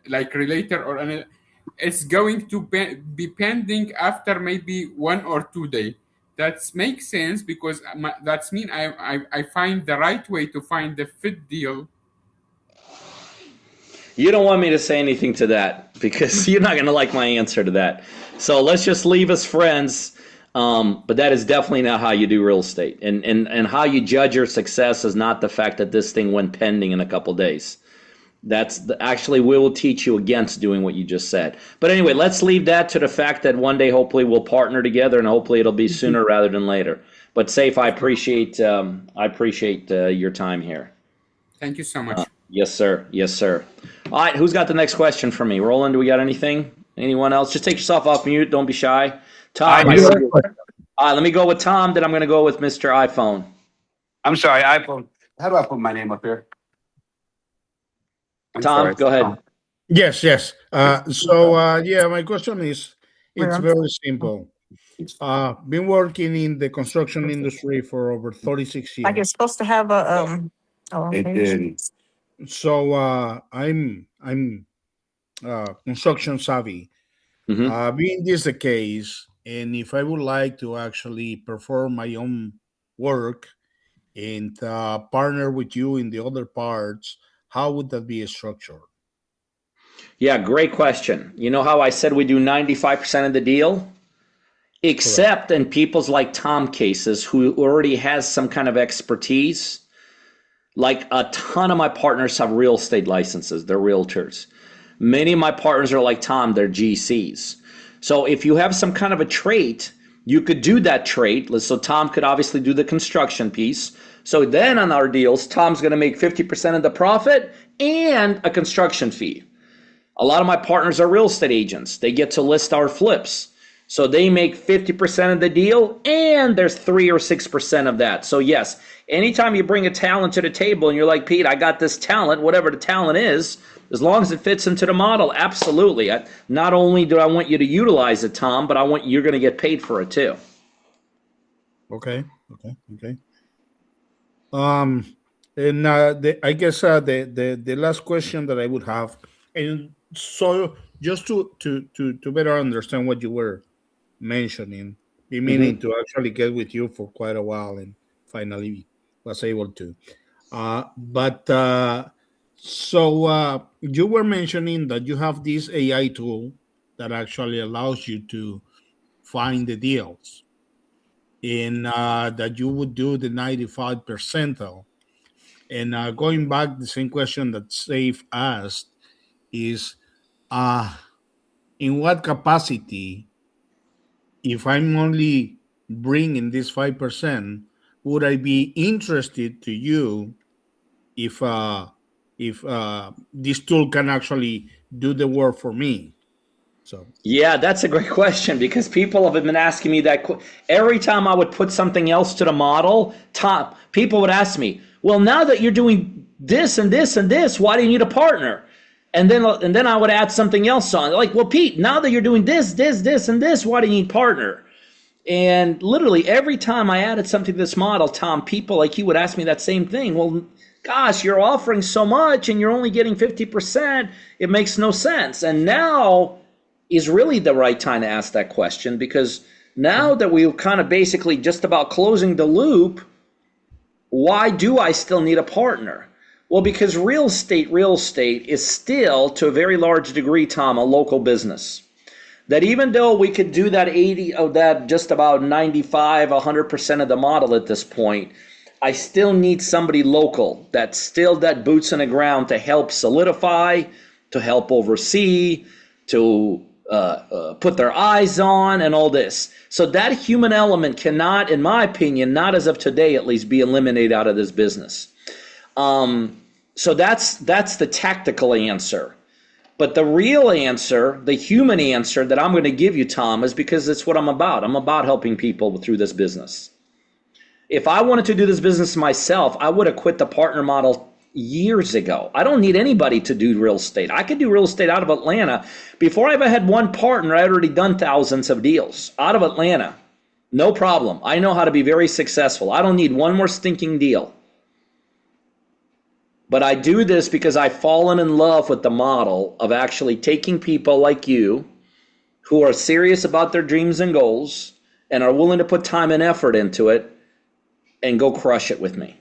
like Relator or any, it's going to be pending after maybe 1 or 2 days. That makes sense because that's mean I find the right way to find the fit deal. You don't want me to say anything to that because you're not going to like my answer to that. So let's just leave as friends. But that is definitely not how you do real estate. And how you judge your success is not the fact that this thing went pending in a couple days. Actually, we will teach you against doing what you just said. But anyway, let's leave that to the fact that one day, hopefully, we'll partner together, and hopefully, it'll be sooner rather than later. But Saif, I appreciate your time here. Thank you so much. Yes, sir. Yes, sir. All right, who's got the next question for me? Roland, do we got anything? Anyone else? Just take yourself off mute. Don't be shy. Tom. All right, let me go with Tom. Then I'm going to go with Mr. iPhone. I'm sorry, iPhone. How do I put my name up here? Tom, go ahead. Yes. My question is, it's very simple. Been working in the construction industry for over 36 years. Like you're supposed to have a So I'm construction savvy. Being this the case, and if I would like to actually perform my own work and partner with you in the other parts, how would that be structured? Yeah, great question. You know how I said we do 95% of the deal? Except in people's like Tom cases who already has some kind of expertise. Like a ton of my partners have real estate licenses. They're realtors. Many of my partners are like Tom. They're GCs. So if you have some kind of a trait, you could do that trait. So Tom could obviously do the construction piece. So then on our deals, Tom's going to make 50% of the profit and a construction fee. A lot of my partners are real estate agents. They get to list our flips. So they make 50% of the deal and there's 3 or 6% of that. So yes, anytime you bring a talent to the table and you're like, Pete, I got this talent, whatever the talent is, as long as it fits into the model, absolutely. Not only do I want you to utilize it, Tom, but you're going to get paid for it too. Okay. And I guess the last question that I would have, and so just to better understand what you were mentioning, been meaning to actually get with you for quite a while and finally was able to. So you were mentioning that you have this AI tool that actually allows you to find the deals, and that you would do the 95 percentile. And going back, the same question that Saif asked is, in what capacity, if I'm only bringing this 5%, would I be interested to you if this tool can actually do the work for me? So yeah, that's a great question because people have been asking me that every time I would put something else to the model. People would ask me, well, now that you're doing this and this and this, why do you need a partner? And then I would add something else on. Like, well, Pete, now that you're doing this, and this, why do you need partner? And literally every time I added something to this model, Tom, people like you would ask me that same thing. Well, gosh, you're offering so much and you're only getting 50%. It makes no sense. And now is really the right time to ask that question because Now that we're kind of basically just about closing the loop, why do I still need a partner? Well, because real estate is still, to a very large degree, Tom, a local business. That even though we could do that 80 of that, just about 95, 100% of the model at this point, I still need somebody local that's still that boots on the ground to help solidify, to help oversee, to put their eyes on, and all this. So that human element cannot, in my opinion, not as of today at least, be eliminated out of this business. So that's the tactical answer. But the real answer, the human answer that I'm going to give you, Tom, is because it's what I'm about. I'm about helping people through this business. If I wanted to do this business myself, I would have quit the partner model years ago. I don't need anybody to do real estate. I could do real estate out of Atlanta. Before I ever had one partner, I had already done thousands of deals out of Atlanta. No problem. I know how to be very successful. I don't need one more stinking deal. But I do this because I've fallen in love with the model of actually taking people like you who are serious about their dreams and goals and are willing to put time and effort into it and go crush it with me.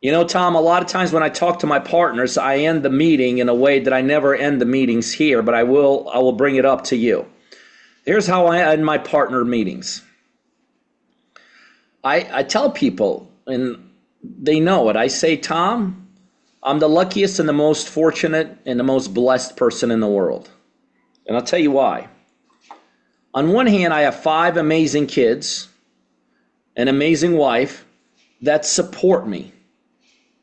You know, Tom, a lot of times when I talk to my partners, I end the meeting in a way that I never end the meetings here, but I will bring it up to you. Here's how I end my partner meetings. I tell people, and they know it, I say, Tom, I'm the luckiest and the most fortunate and the most blessed person in the world. And I'll tell you why. On one hand, I have 5 amazing kids, an amazing wife that support me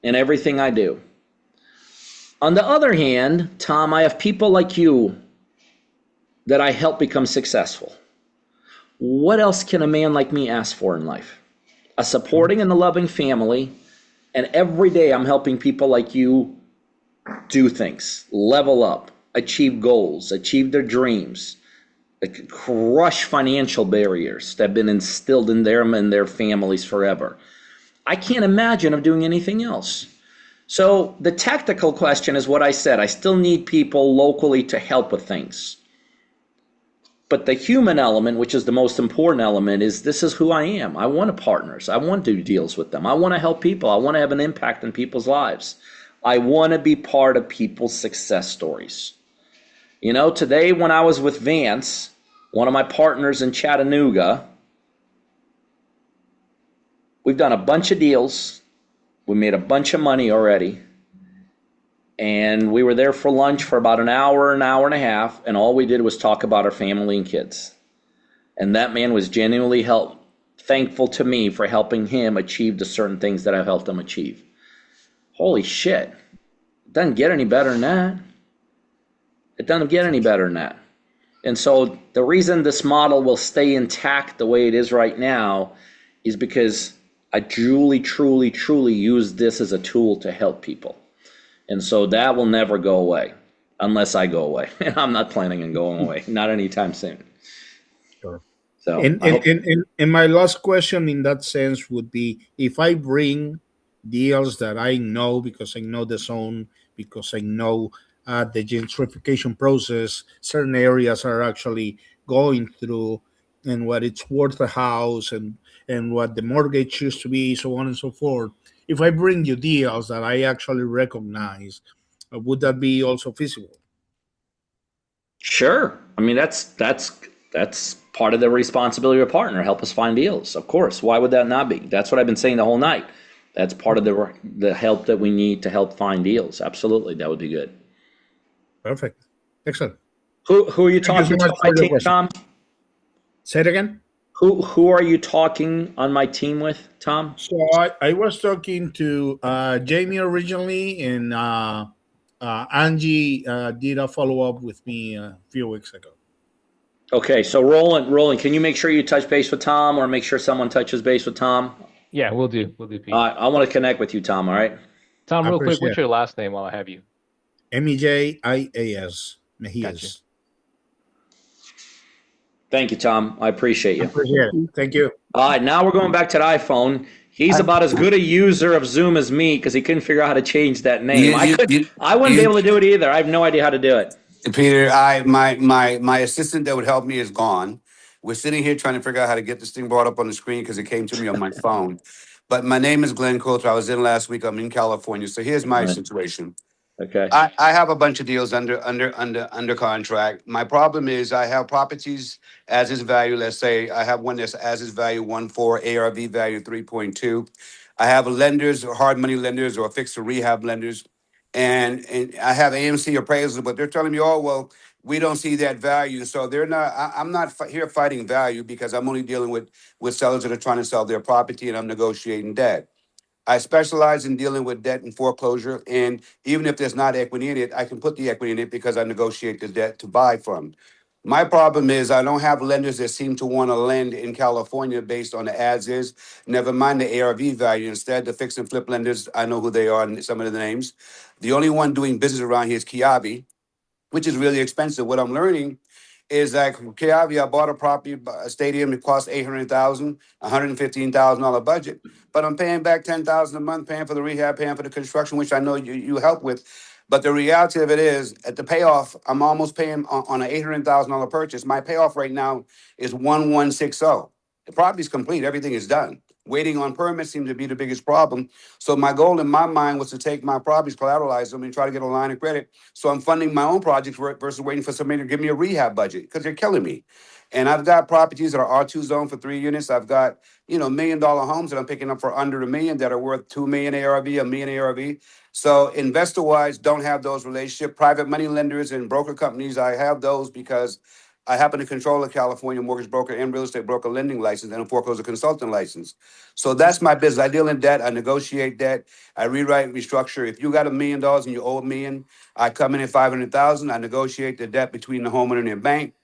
in everything I do. On the other hand, Tom, I have people like you that I help become successful. What else can a man like me ask for in life? A supporting and a loving family. And every day I'm helping people like you do things, level up, achieve goals, achieve their dreams, crush financial barriers that have been instilled in them and their families forever. I can't imagine of doing anything else. So the tactical question is what I said. I still need people locally to help with things. But the human element, which is the most important element, is this is who I am. I want partners. I want to do deals with them. I want to help people. I want to have an impact in people's lives. I want to be part of people's success stories. You know, today when I was with Vance, one of my partners in Chattanooga, we've done a bunch of deals. We made a bunch of money already. And we were there for lunch for about an hour and a half, and all we did was talk about our family and kids. And that man was genuinely thankful to me for helping him achieve the certain things that I've helped him achieve. Holy shit. It doesn't get any better than that. It doesn't get any better than that. And so the reason this model will stay intact the way it is right now is because I truly use this as a tool to help people. And so that will never go away unless I go away. And I'm not planning on going away, not anytime soon. Sure. So, and my last question in that sense would be, if I bring deals that I know because I know the zone, because I know the gentrification process, certain areas are actually going through, and what it's worth a house, and what the mortgage used to be, so on and so forth. If I bring you deals that I actually recognize, would that be also feasible? sure. I mean, that's part of the responsibility of a partner. Help us find deals, of course. Why would that not be? That's what I've been saying the whole night. That's part of the help that we need to help find deals. Absolutely, that would be good. Perfect. Excellent. Who are you Thank you talking so to much on my for your team, question. Tom? Say it again. Who are you talking on my team with, Tom? So I was talking to Jamie originally, and Angie did a follow up with me a few weeks ago. Okay, so Roland, can you make sure you touch base with Tom, or make sure someone touches base with Tom? Yeah, we'll do, Pete. I want to connect with you, Tom. All right. Tom, real quick, what's your last name while I have you? Mejias. Mejias. Gotcha. Thank you, Tom. I appreciate you. Thank you. All right, now we're going back to the iPhone. He's about as good a user of Zoom as me because he couldn't figure out how to change that name. I wouldn't be able to do it either. I have no idea how to do it. Peter, my assistant that would help me is gone. We're sitting here trying to figure out how to get this thing brought up on the screen because it came to me on my phone. But my name is Glenn Coulter. I was in last week. I'm in California. So here's my Right. situation. Okay. I have a bunch of deals under contract. My problem is I have properties as is value. Let's say I have one that's as is value 1.4, ARV value 3.2. I have lenders, or hard money lenders, or fixed to rehab lenders, and I have AMC appraisals, but they're telling me, oh well, we don't see that value. So they're not. I'm not here fighting value because I'm only dealing with sellers that are trying to sell their property, and I'm negotiating debt. I specialize in dealing with debt and foreclosure. And even if there's not equity in it, I can put the equity in it because I negotiate the debt to buy from. My problem is I don't have lenders that seem to want to lend in California based on the as is, never mind the ARV value. Instead, the fix and flip lenders, I know who they are and some of the names. The only one doing business around here is Kiavi, which is really expensive. What I'm learning is that Kiavi, I bought a property, a stadium, it cost 800,000, $115,000 budget, but I'm paying back 10,000 a month, paying for the rehab, paying for the construction, which I know you help with. But the reality of it is, at the payoff, I'm almost paying on an $800,000 purchase. My payoff right now is 1160. The property's complete, everything is done. Waiting on permits seems to be the biggest problem. So my goal in my mind was to take my properties, collateralize them, and try to get a line of credit. So I'm funding my own projects versus waiting for somebody to give me a rehab budget because they're killing me. And I've got properties that are R2 zone for 3 units. I've got, $1 million homes that I'm picking up for under $1 million that are worth 2 million ARV, $1 million ARV. So investor wise, don't have those relationships. Private money lenders and broker companies, I have those because I happen to control a California mortgage broker and real estate broker lending license and a foreclosure consultant license. So that's my business. I deal in debt. I negotiate debt. I rewrite, restructure. If you got $1 million and you owe $1 million, I come in at 500,000. I negotiate the debt between the homeowner and the bank.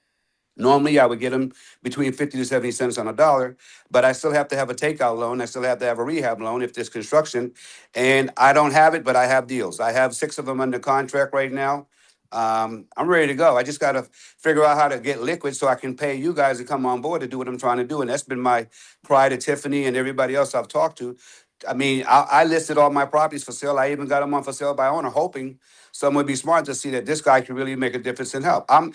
Normally, I would get them between 50 to 70 cents on a dollar, but I still have to have a takeout loan. I still have to have a rehab loan if there's construction. And I don't have it, but I have deals. I have 6 of them under contract right now. I'm ready to go. I just got to figure out how to get liquid so I can pay you guys to come on board to do what I'm trying to do. And that's been my pride at Tiffany and everybody else I've talked to. I mean, I listed all my properties for sale. I even got them on for sale by owner, hoping someone would be smart to see that this guy can really make a difference and help. I'm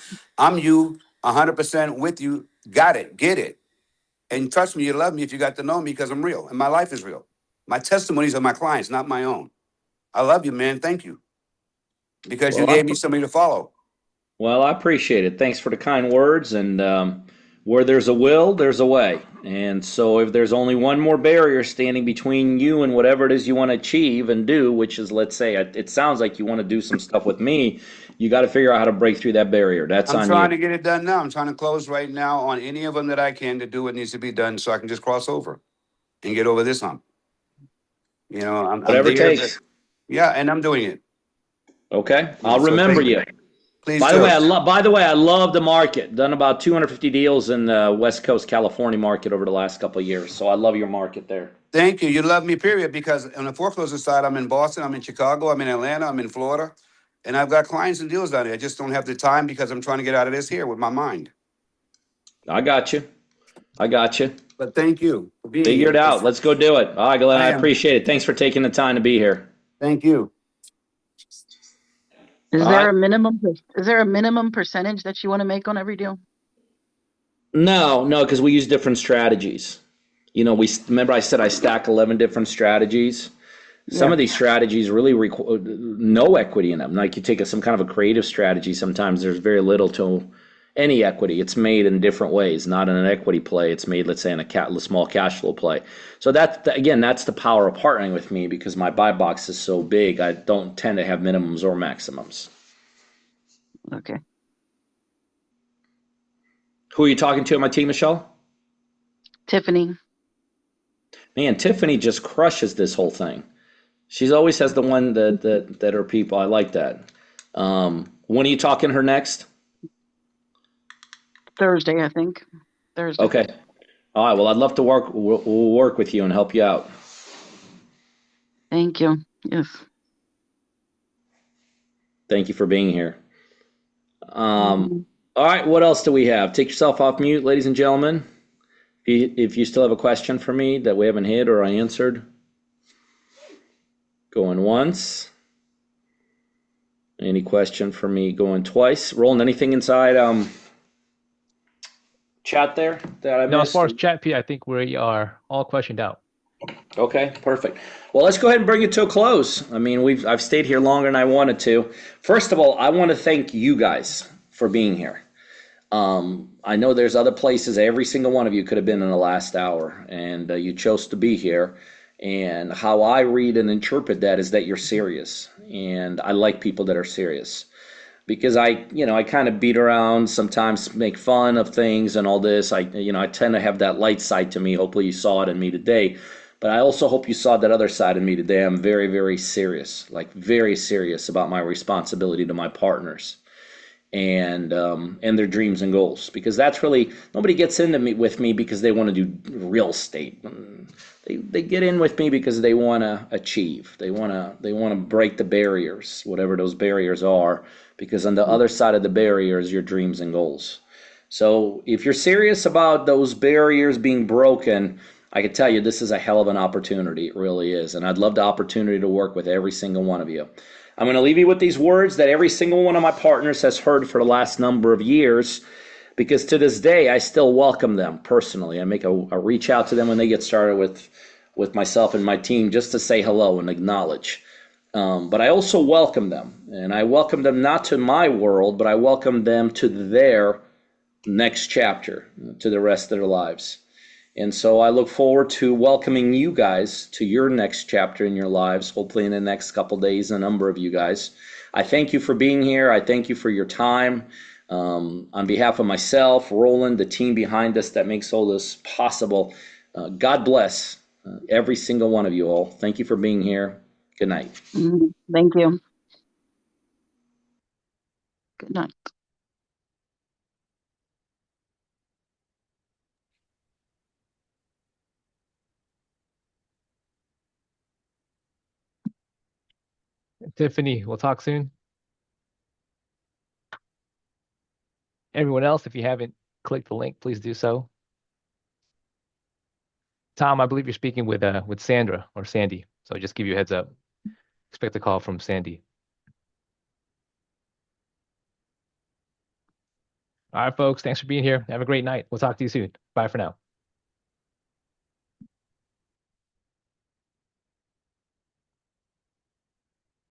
you 100% with you. Got it. Get it. And trust me, you love me if you got to know me because I'm real and my life is real. My testimonies are my clients, not my own. I love you, man. Thank you because you Well, gave me somebody to follow. I appreciate it. Thanks for the kind words. And where there's a will, there's a way. And so if there's only one more barrier standing between you and whatever it is you want to achieve and do, which is, let's say, it sounds like you want to do some stuff with me, you got to figure out how to break through that barrier. That's I'm on you. trying to get it done now. I'm trying to close right now on any of them that I can to do what needs to be done so I can just cross over and get over this hump. I'm Whatever it there. takes. Yeah, and I'm doing it. Okay. Yeah, I'll so remember thank you. you. Please By the do. way, I love the market. Done about 250 deals in the West Coast California market over the last couple of years. So I love your market there. Thank you. You love me, period, because on the foreclosure side, I'm in Boston, I'm in Chicago, I'm in Atlanta, I'm in Florida, and I've got clients and deals down there. I just don't have the time because I'm trying to get out of this here with my mind. I got you. I got you. But thank you for being Figure here. it out. Let's go do it. All right, Glenn, I I am. appreciate it. Thanks for taking the time to be here. Thank you. All right. Is there a minimum percentage that you want to make on every deal? No, because we use different strategies. We remember I said I stack 11 different strategies. Some Yeah. of these strategies really require no equity in them. Like you take some kind of a creative strategy, sometimes there's very little to any equity. It's made in different ways, not in an equity play. It's made, let's say, in a small cash flow play. So again, that's the power of partnering with me because my buy box is so big. I don't tend to have minimums or maximums. Okay. Who are you talking to on my team, Michelle? Tiffany. Man, Tiffany just crushes this whole thing. She always has the one that are people. I like that. When are you talking to her next? Thursday, I think. Thursday. Okay. All right. Well, I'd love to work. We'll work with you and help you out. Thank you. Yes. Thank you for being here. All right. What else do we have? Take yourself off mute, ladies and gentlemen. If you still have a question for me that we haven't hit or I answered. Going once. Any question for me going twice? Roland, anything inside chat there that I No, as missed? far as chat, Pete, I think we are all questioned out. Okay, perfect. Well, let's go ahead and bring it to a close. I mean, I've stayed here longer than I wanted to. First of all, I want to thank you guys for being here. I know there's other places. Every single one of you could have been in the last hour, and you chose to be here. And how I read and interpret that is that you're serious, and I like people that are serious because I kind of beat around, sometimes make fun of things and all this. I tend to have that light side to me. Hopefully you saw it in me today. But I also hope you saw that other side of me today. I'm very, very serious, like very serious about my responsibility to my partners and their dreams and goals, because that's really, nobody gets into me with me because they want to do real estate. They get in with me because they want to achieve. They want to break the barriers, whatever those barriers are, because on the other side of the barriers, your dreams and goals. So if you're serious about those barriers being broken, I can tell you this is a hell of an opportunity. It really is. And I'd love the opportunity to work with every single one of you. I'm going to leave you with these words that every single one of my partners has heard for the last number of years, because to this day, I still welcome them personally. I make a reach out to them when they get started with myself and my team just to say hello and acknowledge. But I also welcome them. And I welcome them not to my world, but I welcome them to their next chapter, to the rest of their lives. And so I look forward to welcoming you guys to your next chapter in your lives, hopefully in the next couple days, a number of you guys. I thank you for being here. I thank you for your time. On behalf of myself, Roland, the team behind us that makes all this possible, God bless every single one of you all. Thank you for being here. Good night. Thank you. Good night. Tiffany, we'll talk soon. Everyone else, if you haven't clicked the link, please do so. Tom, I believe you're speaking with Sandra or Sandy, so just give you a heads up. Expect a call from Sandy. All right, folks, thanks for being here. Have a great night. We'll talk to you soon. Bye for now.